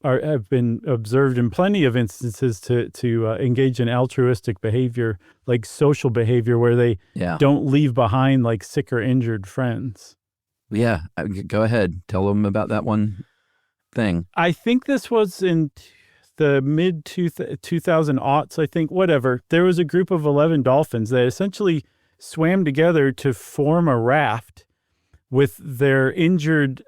have been observed in plenty of instances to engage in altruistic behavior, like social behavior, where they don't leave behind like sick or injured friends. Yeah, go ahead. Tell them about that one thing. I think this was in the mid 2000 aughts, I think, whatever. There was a group of 11 dolphins that essentially swam together to form a raft with their injured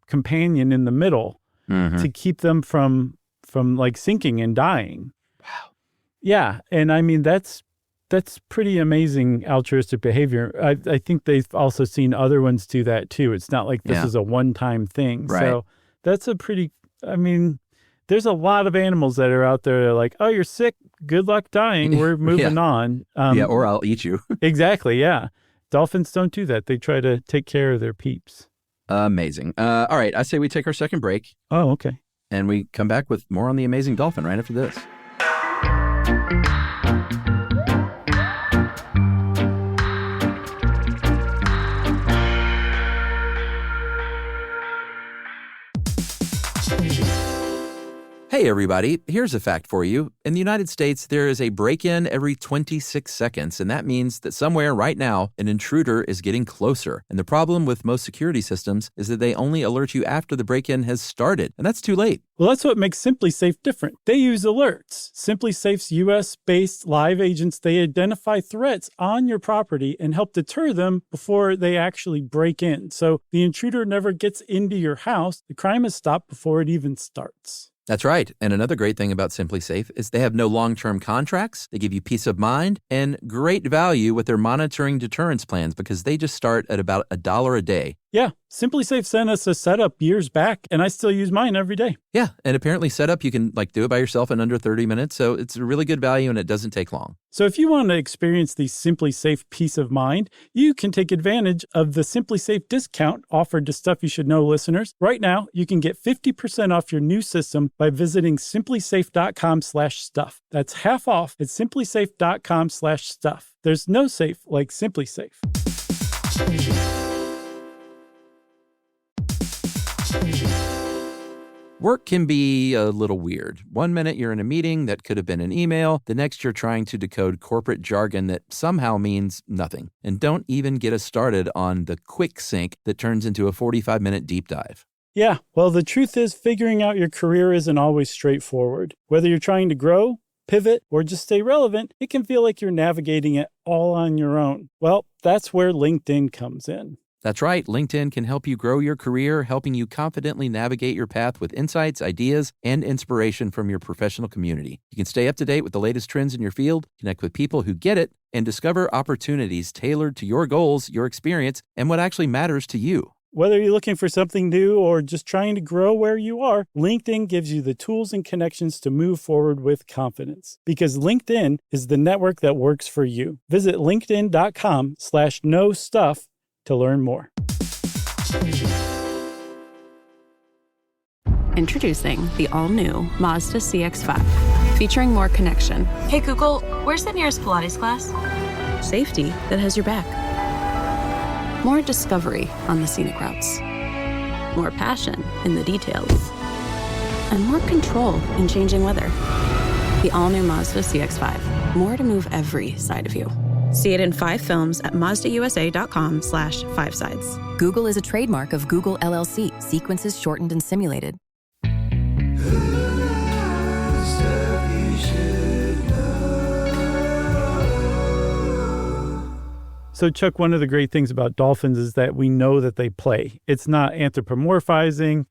companion in the middle to keep them from like sinking and dying. Wow. Yeah, and I mean that's pretty amazing altruistic behavior. I think they've also seen other ones do that too. It's not like this is a one-time thing. Right. So that's a pretty, I mean, there's a lot of animals that are out there that are like, oh, you're sick. Good luck dying. We're moving on. Or I'll eat you. Exactly, yeah. Dolphins don't do that. They try to take care of their peeps. Amazing. All right, I say we take our second break. Oh, okay. And we come back with more on the amazing dolphin right after this. Hey, everybody. Here's a fact for you. In the United States, there is a break-in every 26 seconds, and that means that somewhere right now, an intruder is getting closer. And the problem with most security systems is that they only alert you after the break-in has started, and that's too late. Well, that's what makes SimpliSafe different. They use alerts. SimpliSafe's U.S.-based live agents, they identify threats on your property and help deter them before they actually break in. So the intruder never gets into your house. The crime is stopped before it even starts. That's right. And another great thing about SimpliSafe is they have no long-term contracts. They give you peace of mind and great value with their monitoring deterrence plans because they just start at about $1 a day. Yeah, SimpliSafe sent us a setup years back, and I still use mine every day. Yeah, and apparently setup, you can do it by yourself in under 30 minutes, so it's a really good value and it doesn't take long. So if you want to experience the SimpliSafe peace of mind, you can take advantage of the SimpliSafe discount offered to Stuff You Should Know listeners. Right now, you can get 50% off your new system by visiting simplisafe.com/stuff. That's half off at simplisafe.com/stuff. There's no safe like SimpliSafe. Work can be a little weird. One minute you're in a meeting that could have been an email. The next you're trying to decode corporate jargon that somehow means nothing. And don't even get us started on the quick sync that turns into a 45-minute deep dive. Yeah, well, the truth is figuring out your career isn't always straightforward. Whether you're trying to grow, pivot, or just stay relevant, it can feel like you're navigating it all on your own. Well, that's where LinkedIn comes in. That's right. LinkedIn can help you grow your career, helping you confidently navigate your path with insights, ideas, and inspiration from your professional community. You can stay up to date with the latest trends in your field, connect with people who get it, and discover opportunities tailored to your goals, your experience, and what actually matters to you. Whether you're looking for something new or just trying to grow where you are, LinkedIn gives you the tools and connections to move forward with confidence. Because LinkedIn is the network that works for you. Visit linkedin.com/knowstuff to learn more. Introducing the all-new Mazda CX-5, featuring more connection, Hey Google, where's the nearest Pilates class? safety that has your back, more discovery on the scenic routes, more passion in the details, and more control in changing weather. The all-new Mazda CX-5, more to move every side of you. See it in 5 films at mazdausa.com/5sides. Google is a trademark of Google LLC. Sequences shortened and simulated. So, Chuck, one of the great things about dolphins is that we know that they play. It's not anthropomorphizing.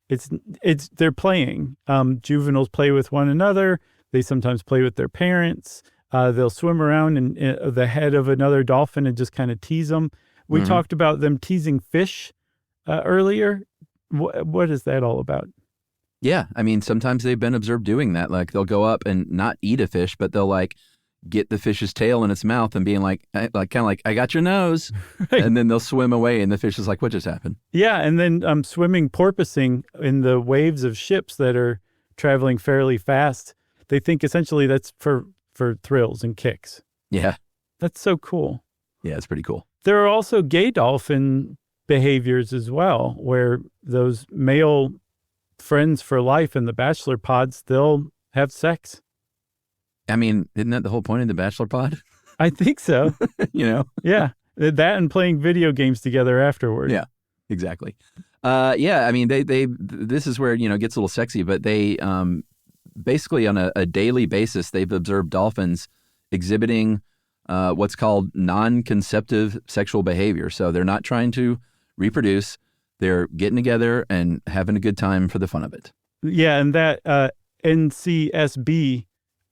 They're playing. Juveniles play with one another. They sometimes play with their parents. They'll swim around in the head of another dolphin and just kind of tease them. We talked about them teasing fish earlier. What is that all about? Yeah, I mean, sometimes they've been observed doing that. Like they'll go up and not eat a fish, but they'll like get the fish's tail in its mouth and being like kind of like, I got your nose. Right. And then they'll swim away and the fish is like, what just happened? Yeah, and then swimming porpoising in the waves of ships that are traveling fairly fast. They think essentially that's for thrills and kicks. Yeah. That's so cool. Yeah, it's pretty cool. There are also gay dolphin behaviors as well, where those male friends for life in the bachelor pods, they'll have sex. I mean, isn't that the whole point of the bachelor pod? I think so. You know? Yeah. That and playing video games together afterward. Yeah, exactly. Yeah, I mean, they this is where, it gets a little sexy, but they basically on a daily basis, they've observed dolphins exhibiting what's called non-conceptive sexual behavior. So they're not trying to reproduce. They're getting together and having a good time for the fun of it. Yeah, and that NCSB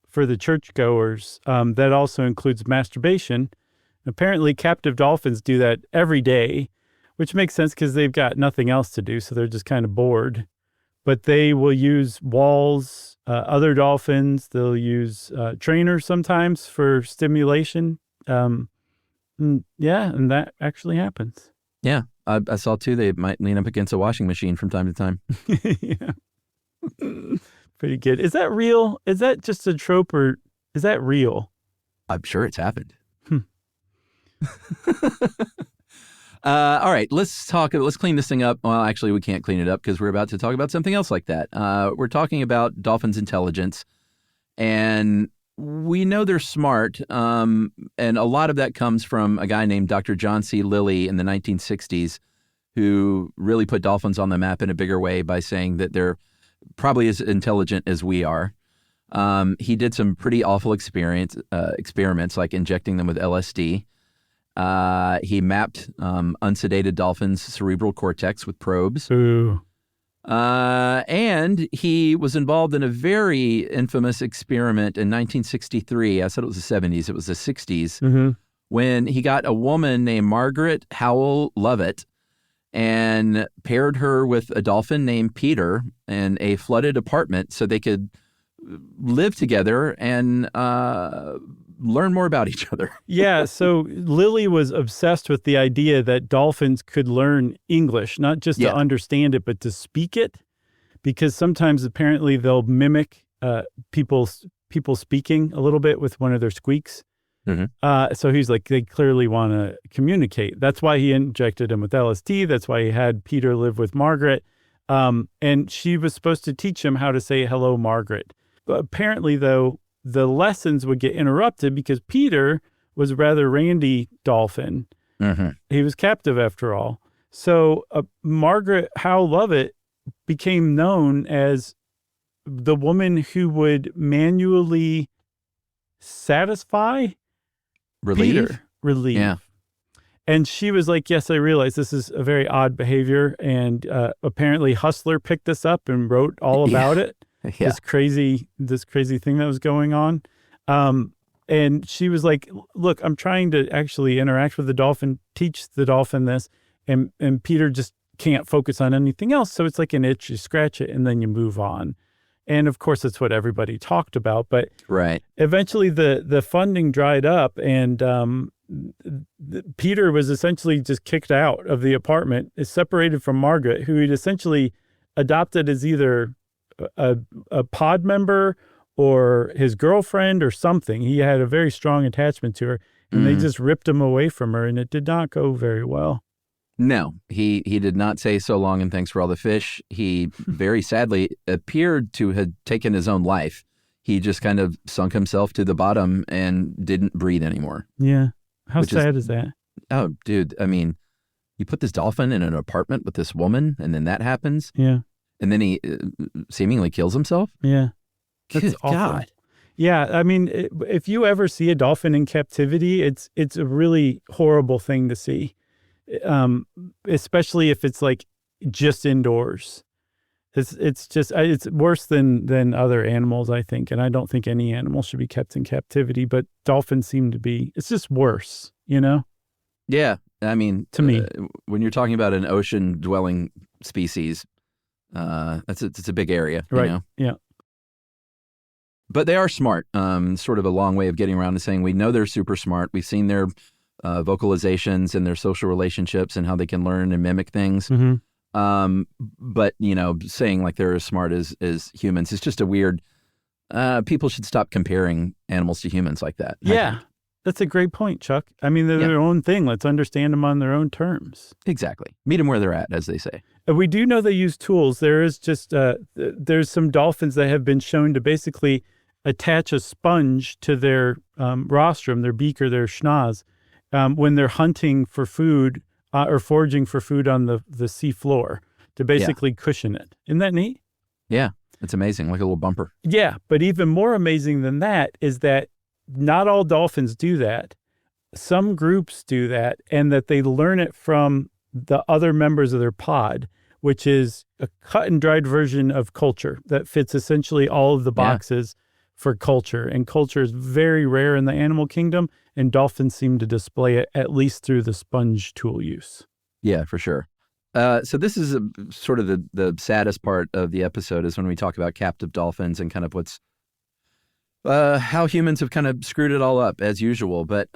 for the churchgoers, that also includes masturbation. Apparently, captive dolphins do that every day, which makes sense because they've got nothing else to do, so they're just kind of bored. But they will use walls, other dolphins. They'll use trainers sometimes for stimulation. And that actually happens. Yeah, I saw too. They might lean up against a washing machine from time to time. Yeah. Pretty good. Is that real? Is that just a trope or is that real? I'm sure it's happened. All right, let's clean this thing up. Well, actually, we can't clean it up because we're about to talk about something else like that. We're talking about dolphins' intelligence, and we know they're smart, and a lot of that comes from a guy named Dr. John C. Lilly in the 1960s, who really put dolphins on the map in a bigger way by saying that they're probably as intelligent as we are. He did some pretty awful experiments, like injecting them with LSD. He mapped unsedated dolphins' cerebral cortex with probes. Ooh. And he was involved in a very infamous experiment in 1963. I said it was the 70s. It was the 60s, when he got a woman named Margaret Howell Lovett and paired her with a dolphin named Peter in a flooded apartment so they could live together and learn more about each other. Yeah, so Lilly was obsessed with the idea that dolphins could learn English, not just to understand it, but to speak it, because sometimes apparently they'll mimic people speaking a little bit with one of their squeaks. So he's like, they clearly want to communicate. That's why he injected him with LSD. That's why he had Peter live with Margaret. And she was supposed to teach him how to say, hello, Margaret. But apparently, though, the lessons would get interrupted because Peter was a rather randy dolphin. He was captive after all. So Margaret Howell Lovett became known as the woman who would manually satisfy Peter. Relieve. Yeah. And she was like, yes, I realize this is a very odd behavior. And apparently Hustler picked this up and wrote all about it. Yeah. This crazy thing that was going on. And she was like, look, I'm trying to actually interact with the dolphin, teach the dolphin this. And Peter just can't focus on anything else. So it's like an itch, you scratch it and then you move on. And of course, that's what everybody talked about. But eventually the funding dried up and Peter was essentially just kicked out of the apartment, is separated from Margaret, who he'd essentially adopted as either a pod member or his girlfriend or something. He had a very strong attachment to her, and they just ripped him away from her, and it did not go very well. No, he did not say so long and thanks for all the fish. He very sadly appeared to have taken his own life. He just kind of sunk himself to the bottom and didn't breathe anymore. Yeah. How sad is that? Oh, dude. I mean, you put this dolphin in an apartment with this woman, and then that happens. Yeah. And then he seemingly kills himself. Yeah. That's Good awful. God. Yeah. I mean, if you ever see a dolphin in captivity, it's a really horrible thing to see. Especially if it's like just indoors. It's worse than other animals, I think. And I don't think any animal should be kept in captivity, but dolphins seem to be. It's just worse, you know? Yeah. I mean, to me, when you're talking about an ocean dwelling species, it's a big area, right? You know? Yeah. But they are smart. Sort of a long way of getting around to saying we know they're super smart. We've seen their vocalizations and their social relationships and how they can learn and mimic things. Mm-hmm. But, you know, saying like they're as smart as humans is just a weird, people should stop comparing animals to humans like that. Yeah, that's a great point, Chuck. I mean, they're their own thing. Let's understand them on their own terms. Exactly. Meet them where they're at, as they say. We do know they use tools. There is just, there's some dolphins that have been shown to basically attach a sponge to their rostrum, their beak or their schnoz, when they're hunting for food or foraging for food on the sea floor to basically cushion it. Isn't that neat? Yeah, it's amazing, like a little bumper. Yeah, but even more amazing than that is that not all dolphins do that. Some groups do that, and that they learn it from the other members of their pod, which is a cut and dried version of culture that fits essentially all of the boxes for culture. And culture is very rare in the animal kingdom, and dolphins seem to display it at least through the sponge tool use. Yeah, for sure. So this is sort of the saddest part of the episode is when we talk about captive dolphins and kind of what's how humans have kind of screwed it all up as usual. But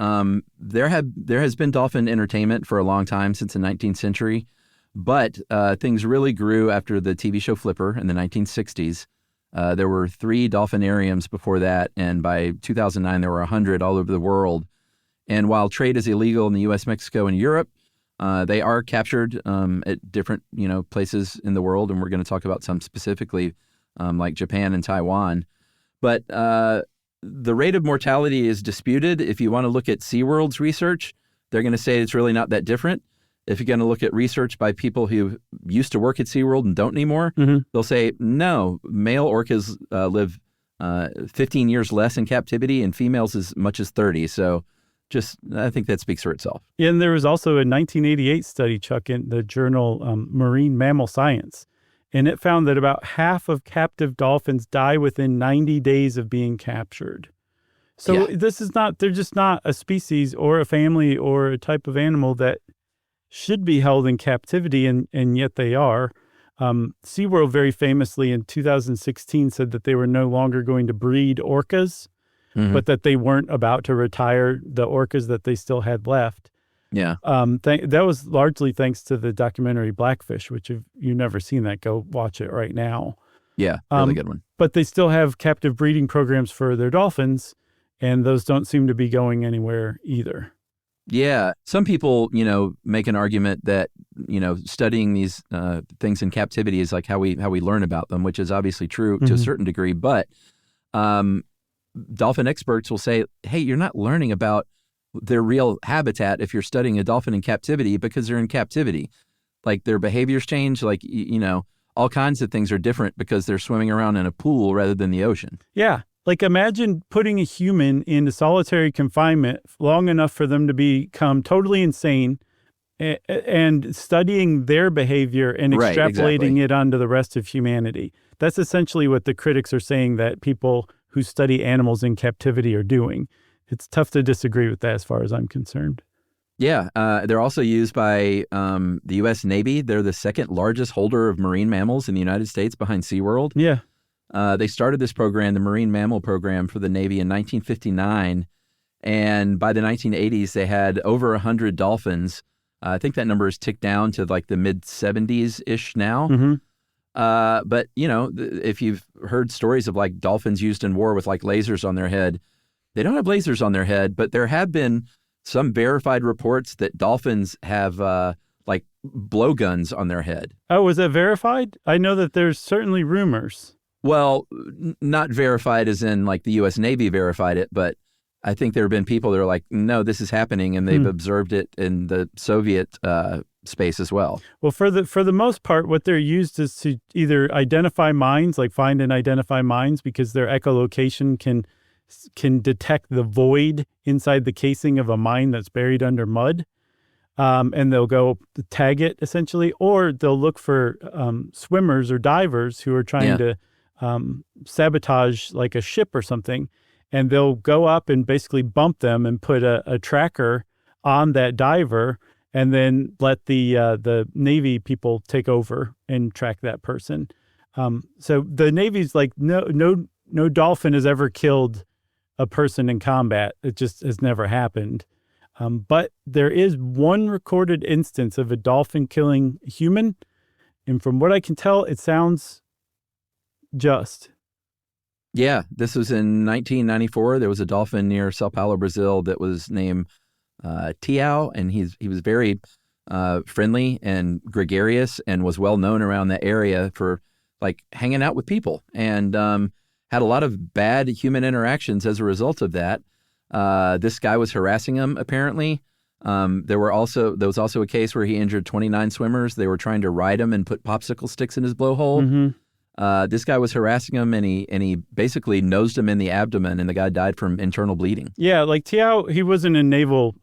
there has been dolphin entertainment for a long time, since the 19th century. But things really grew after the TV show Flipper in the 1960s. There were 3 dolphinariums before that, and by 2009 there were 100 all over the world. And while trade is illegal in the U.S., Mexico, and Europe, they are captured at different places in the world, and we're going to talk about some specifically, like Japan and Taiwan. But the rate of mortality is disputed. If you want to look at SeaWorld's research, they're going to say it's really not that different. If you're going to look at research by people who used to work at SeaWorld and don't anymore, they'll say, no, male orcas live 15 years less in captivity and females as much as 30. So I think that speaks for itself. Yeah, and there was also a 1988 study, Chuck, in the journal Marine Mammal Science, and it found that about half of captive dolphins die within 90 days of being captured. So they're just not a species or a family or a type of animal that should be held in captivity, and yet they are. SeaWorld very famously in 2016 said that they were no longer going to breed orcas, but that they weren't about to retire the orcas that they still had left. Yeah. That was largely thanks to the documentary Blackfish, which if you've never seen that, go watch it right now. Yeah, really good one. But they still have captive breeding programs for their dolphins, and those don't seem to be going anywhere either. Yeah. Some people, make an argument that, studying these things in captivity is like how we learn about them, which is obviously true to a certain degree. But dolphin experts will say, hey, you're not learning about their real habitat if you're studying a dolphin in captivity, because they're in captivity. Like their behaviors change, like, all kinds of things are different because they're swimming around in a pool rather than the ocean. Yeah. Like imagine putting a human into solitary confinement long enough for them to become totally insane and studying their behavior and extrapolating it onto the rest of humanity. That's essentially what the critics are saying that people who study animals in captivity are doing. It's tough to disagree with that as far as I'm concerned. Yeah. They're also used by the U.S. Navy. They're the second largest holder of marine mammals in the United States behind SeaWorld. Yeah. They started this program, the Marine Mammal Program for the Navy, in 1959. And by the 1980s, they had over 100 dolphins. I think that number has ticked down to like the mid-70s-ish now. But, if you've heard stories of like dolphins used in war with like lasers on their head, they don't have lasers on their head, but there have been some verified reports that dolphins have like blowguns on their head. Oh, was that verified? I know that there's certainly rumors. Well, not verified as in like the U.S. Navy verified it, but I think there have been people that are like, no, this is happening, and they've observed it in the Soviet space as well. Well, for the most part, what they're used is to either identify mines, like find and identify mines, because their echolocation can detect the void inside the casing of a mine that's buried under mud, and they'll go tag it essentially, or they'll look for swimmers or divers who are trying to sabotage like a ship or something, and they'll go up and basically bump them and put a tracker on that diver, and then let the Navy people take over and track that person. So the Navy's like, no dolphin has ever killed a person in combat. It just has never happened. But there is one recorded instance of a dolphin killing a human, and from what I can tell, it sounds just. Yeah, this was in 1994. There was a dolphin near Sao Paulo, Brazil, that was named Tiao, and he was very friendly and gregarious, and was well known around the area for like hanging out with people, and had a lot of bad human interactions as a result of that. This guy was harassing him, apparently. There was also a case where he injured 29 swimmers. They were trying to ride him and put popsicle sticks in his blowhole. Mm-hmm. This guy was harassing him, and he basically nosed him in the abdomen, and the guy died from internal bleeding. Yeah, like Tiao, he wasn't a naval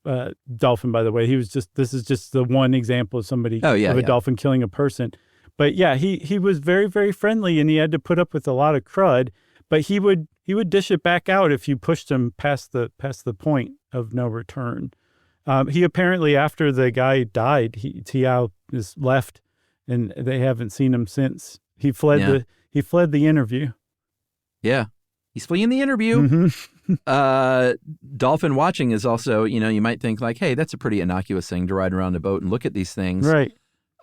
dolphin, by the way. This is just the one example of somebody a dolphin killing a person. But yeah, he was very, very friendly, and he had to put up with a lot of crud, but he would dish it back out if you pushed him past the point of no return. He apparently, after the guy died, Tiao just left, and they haven't seen him since. He fled the interview. Yeah. He's fleeing the interview. Mm-hmm. Dolphin watching is also, you might think like, hey, that's a pretty innocuous thing to ride around a boat and look at these things. Right.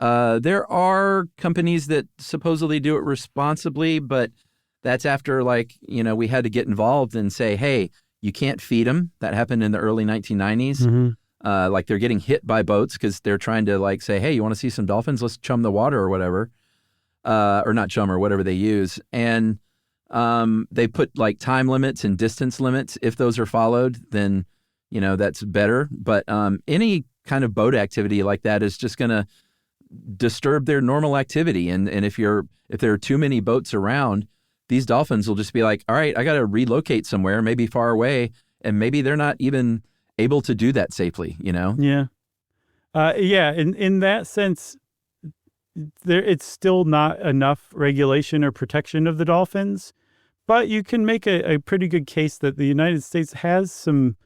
There are companies that supposedly do it responsibly, but that's after we had to get involved and say, hey, you can't feed them. That happened in the early 1990s. Mm-hmm. They're getting hit by boats because they're trying to say, hey, you want to see some dolphins? Let's chum the water or whatever. Or not chum, or whatever they use. And they put time limits and distance limits. If those are followed, then, that's better. But any kind of boat activity like that is just going to disturb their normal activity. And if there are too many boats around, these dolphins will just be like, all right, I got to relocate somewhere, maybe far away. And maybe they're not even able to do that safely, Yeah. In that sense, it's still not enough regulation or protection of the dolphins, but you can make a pretty good case that the United States has some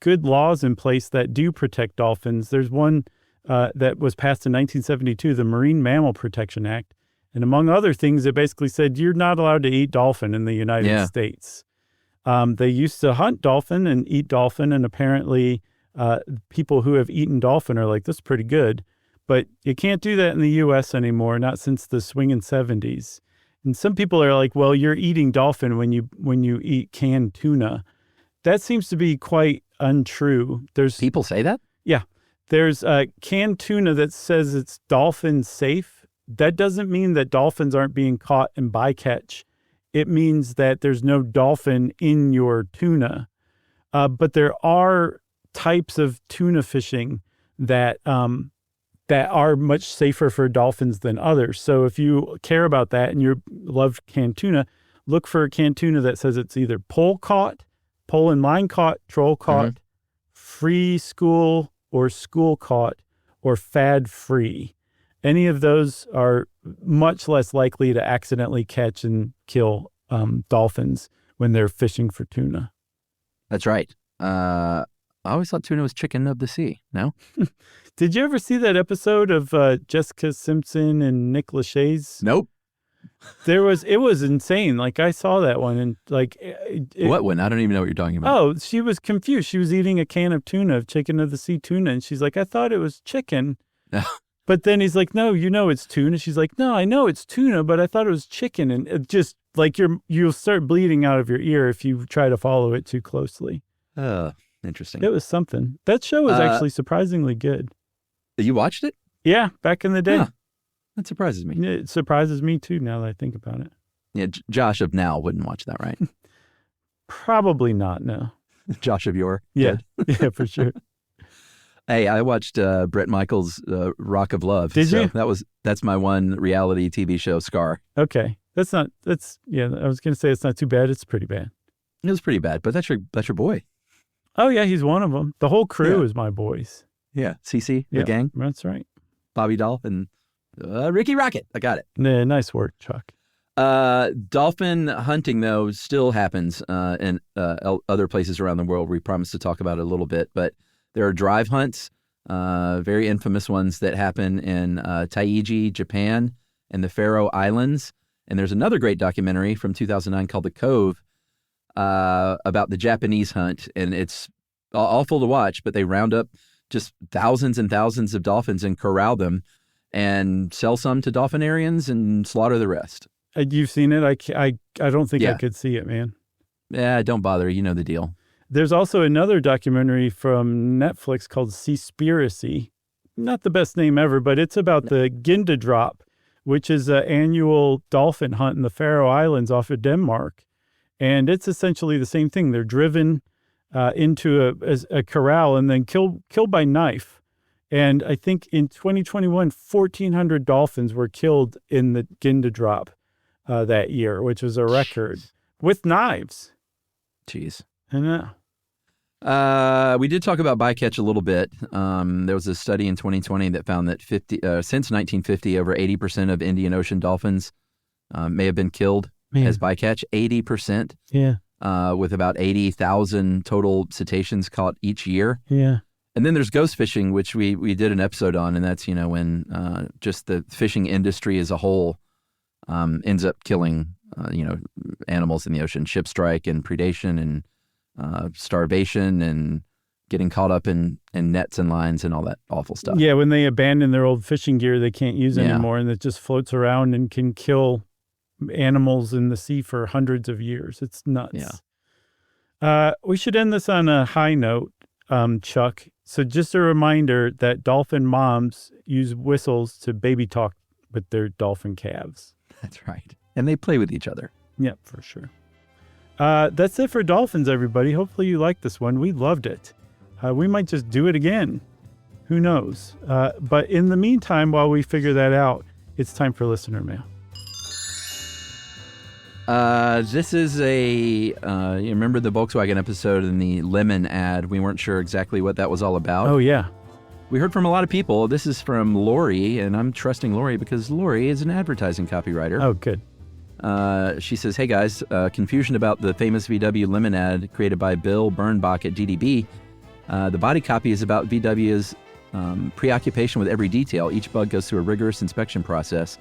good laws in place that do protect dolphins. There's one that was passed in 1972, the Marine Mammal Protection Act. And among other things, it basically said you're not allowed to eat dolphin in the United States. They used to hunt dolphin and eat dolphin, and apparently people who have eaten dolphin are like, this is pretty good. But you can't do that in the U.S. anymore, not since the swinging 70s. And some people are like, well, you're eating dolphin when you eat canned tuna. That seems to be quite untrue. People say that? Yeah. There's canned tuna that says it's dolphin safe. That doesn't mean that dolphins aren't being caught in bycatch. It means that there's no dolphin in your tuna. But there are types of tuna fishing that are much safer for dolphins than others. So if you care about that and you love canned tuna, look for a canned tuna that says it's either pole and line caught, troll caught, free school or school caught, or fad free. Any of those are much less likely to accidentally catch and kill dolphins when they're fishing for tuna. That's right. I always thought tuna was chicken of the sea. No? Did you ever see that episode of Jessica Simpson and Nick Lachey's? Nope. It was insane. I saw that one, and what one? I don't even know what you're talking about. Oh, she was confused. She was eating a can of tuna, of chicken of the sea tuna, and she's like, I thought it was chicken. But then he's like, no, it's tuna. She's like, no, I know it's tuna, but I thought it was chicken. And it just like you'll start bleeding out of your ear if you try to follow it too closely. Interesting. It was something. That show was actually surprisingly good. You watched it? Yeah, back in the day. Huh. That surprises me. It surprises me too now that I think about it. Yeah, Josh of now wouldn't watch that, right? Probably not, no. Josh of yore? Yeah, yeah, for sure. Hey, I watched Bret Michaels' Rock of Love. Did you? That's my one reality TV show, Scar. Okay. I was going to say it's not too bad. It's pretty bad. It was pretty bad, but that's your boy. Oh, yeah, he's one of them. The whole crew is my boys. Yeah, CC, the gang. That's right. Bobby Doll and Ricky Rocket. I got it. Yeah, nice work, Chuck. Dolphin hunting, though, still happens in other places around the world. We promised to talk about it a little bit, but there are drive hunts, very infamous ones that happen in Taiji, Japan, and the Faroe Islands. And there's another great documentary from 2009 called The Cove about the Japanese hunt. And it's awful to watch, but they round up just thousands and thousands of dolphins and corral them and sell some to dolphinarians and slaughter the rest. You've seen it? I don't think I could see it, man. Yeah, don't bother. You know the deal. There's also another documentary from Netflix called Seaspiracy. Not the best name ever, but it's about the Ginda Drop, which is an annual dolphin hunt in the Faroe Islands off of Denmark. And it's essentially the same thing. They're driven into a corral and then killed by knife. And I think in 2021, 1,400 dolphins were killed in the Ginda Drop that year, which was a record with knives. Jeez. I know. We did talk about bycatch a little bit. There was a study in 2020 that found that since 1950, over 80% of Indian Ocean dolphins may have been killed as bycatch. 80%. Yeah. With about 80,000 total cetaceans caught each year. Yeah. And then there's ghost fishing, which we did an episode on, and that's when just the fishing industry as a whole ends up killing animals in the ocean, ship strike and predation and starvation and getting caught up in nets and lines and all that awful stuff. Yeah, when they abandon their old fishing gear they can't use anymore and it just floats around and can kill animals in the sea for hundreds of years. It's nuts. Yeah. We should end this on a high note, Chuck. So just a reminder that dolphin moms use whistles to baby talk with their dolphin calves. That's right. And they play with each other. Yep, for sure. That's it for dolphins, everybody. Hopefully you liked this one. We loved it. We might just do it again. Who knows? But in the meantime, while we figure that out, it's time for listener mail. This is you remember the Volkswagen episode and the lemon ad? We weren't sure exactly what that was all about. Oh, yeah. We heard from a lot of people. This is from Lori, and I'm trusting Lori because Lori is an advertising copywriter. Oh, good. She says, hey guys, confusion about the famous VW lemon ad created by Bill Bernbach at GDB. The body copy is about VW's preoccupation with every detail. Each bug goes through a rigorous inspection process.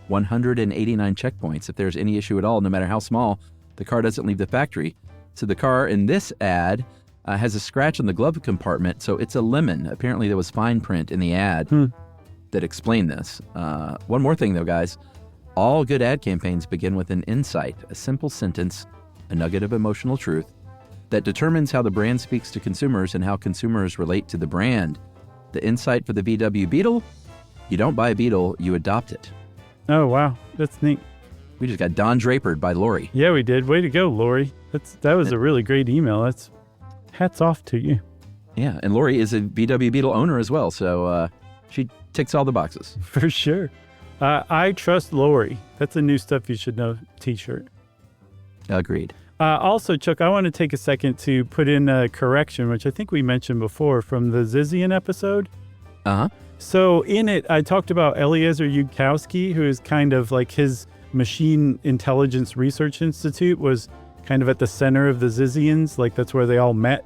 189 checkpoints. If there's any issue at all, no matter how small, the car doesn't leave the factory. So the car in this ad has a scratch on the glove compartment, so it's a lemon. Apparently there was fine print in the ad that explained this. One more thing though, guys. All good ad campaigns begin with an insight, a simple sentence, a nugget of emotional truth that determines how the brand speaks to consumers and how consumers relate to the brand. The insight for the VW Beetle: you don't buy a Beetle, you adopt it. Oh, wow. That's neat. We just got Don Drapered by Lori. Yeah, we did. Way to go, Lori. That was a really great email. That's hats off to you. Yeah, and Lori is a VW Beetle owner as well, so she ticks all the boxes. For sure. I trust Lori. That's a new stuff you should know t-shirt. Agreed. Also, Chuck, I want to take a second to put in a correction, which I think we mentioned before from the Zizian episode. Uh-huh. So in it, I talked about Eliezer Yudkowsky, who is kind of like his Machine Intelligence Research Institute was kind of at the center of the Zizians. Like that's where they all met.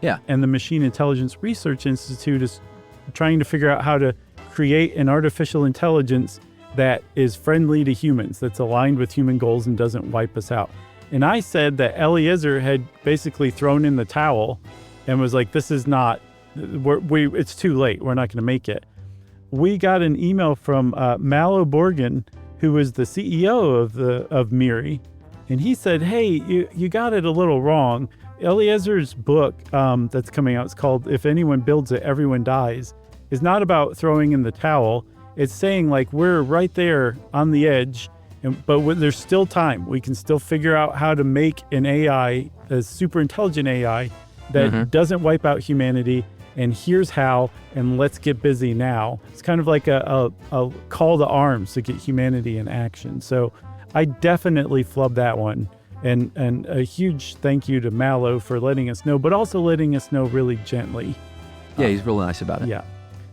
Yeah. And the Machine Intelligence Research Institute is trying to figure out how to create an artificial intelligence that is friendly to humans, that's aligned with human goals and doesn't wipe us out. And I said that Eliezer had basically thrown in the towel and was like, this is not, it's too late. We're not going to make it. we got an email from Mallow Borgen, who was the CEO of Miri, and he said, "Hey, you got it a little wrong. Eliezer's book that's coming out, it's called If Anyone Builds It, Everyone Dies, is not about throwing in the towel. It's saying like we're right there on the edge, but there's still time. We can still figure out how to make an AI, a super intelligent AI, that doesn't wipe out humanity. And here's how, and let's get busy now." It's kind of like a call to arms to get humanity in action. So I definitely flubbed that one. And a huge thank you to Mallow for letting us know, but also letting us know really gently. Yeah, he's real nice about it. Yeah.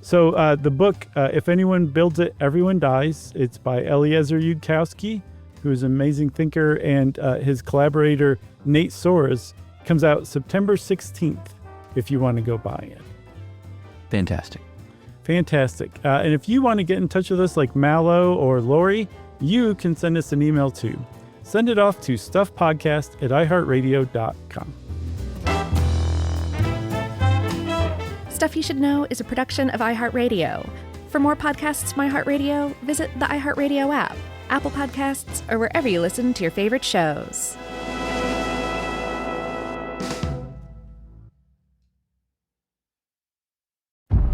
So the book, If Anyone Builds It, Everyone Dies, it's by Eliezer Yudkowsky, who is an amazing thinker, and his collaborator, Nate Soares, comes out September 16th, if you want to go buy it. Fantastic. And if you want to get in touch with us like Mallow or Lori, you can send us an email too. Send it off to stuffpodcast@iheartradio.com. Stuff You Should Know is a production of iHeartRadio. For more podcasts from iHeartRadio, visit the iHeartRadio app, Apple Podcasts, or wherever you listen to your favorite shows.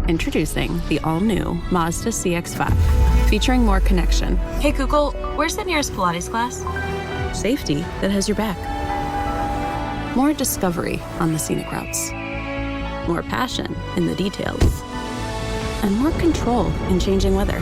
Introducing the all-new Mazda CX-5, featuring more connection, Hey Google, where's the nearest Pilates class? safety that has your back, more discovery on the scenic routes, more passion in the details, and more control in changing weather.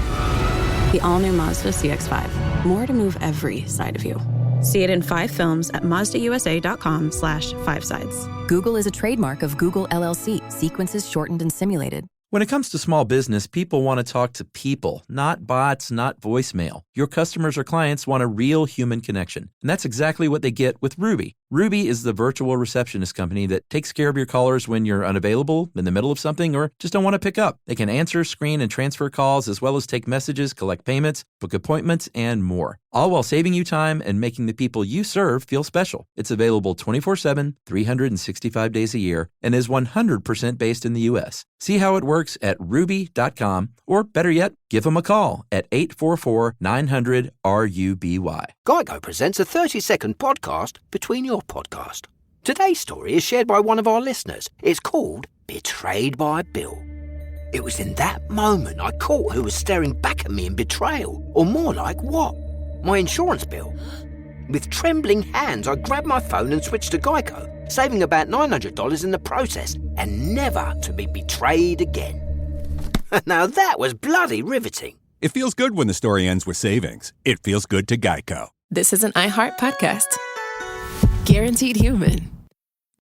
The all-new Mazda CX-5, more to move every side of you. See it in 5 films at mazdausa.com/5sides. Google is a trademark of Google LLC, sequences shortened and simulated. When it comes to small business, people want to talk to people, not bots, not voicemail. Your customers or clients want a real human connection. And that's exactly what they get with Ruby. Ruby is the virtual receptionist company that takes care of your callers when you're unavailable, in the middle of something, or just don't want to pick up. They can answer, screen, and transfer calls, as well as take messages, collect payments, book appointments, and more. All while saving you time and making the people you serve feel special. It's available 24/7, 365 days a year, and is 100% based in the U.S. See how it works at ruby.com, or better yet, give them a call at 844-900-RUBY. Geico presents a 30-second podcast between your podcast. Today's story is shared by one of our listeners. It's called Betrayed by Bill. It was in that moment I caught who was staring back at me in betrayal, or more like what? My insurance bill. With trembling hands, I grabbed my phone and switched to Geico, saving about $900 in the process, and never to be betrayed again. Now that was bloody riveting. It feels good when the story ends with savings. It feels good to Geico. This is an iHeart podcast. Guaranteed human.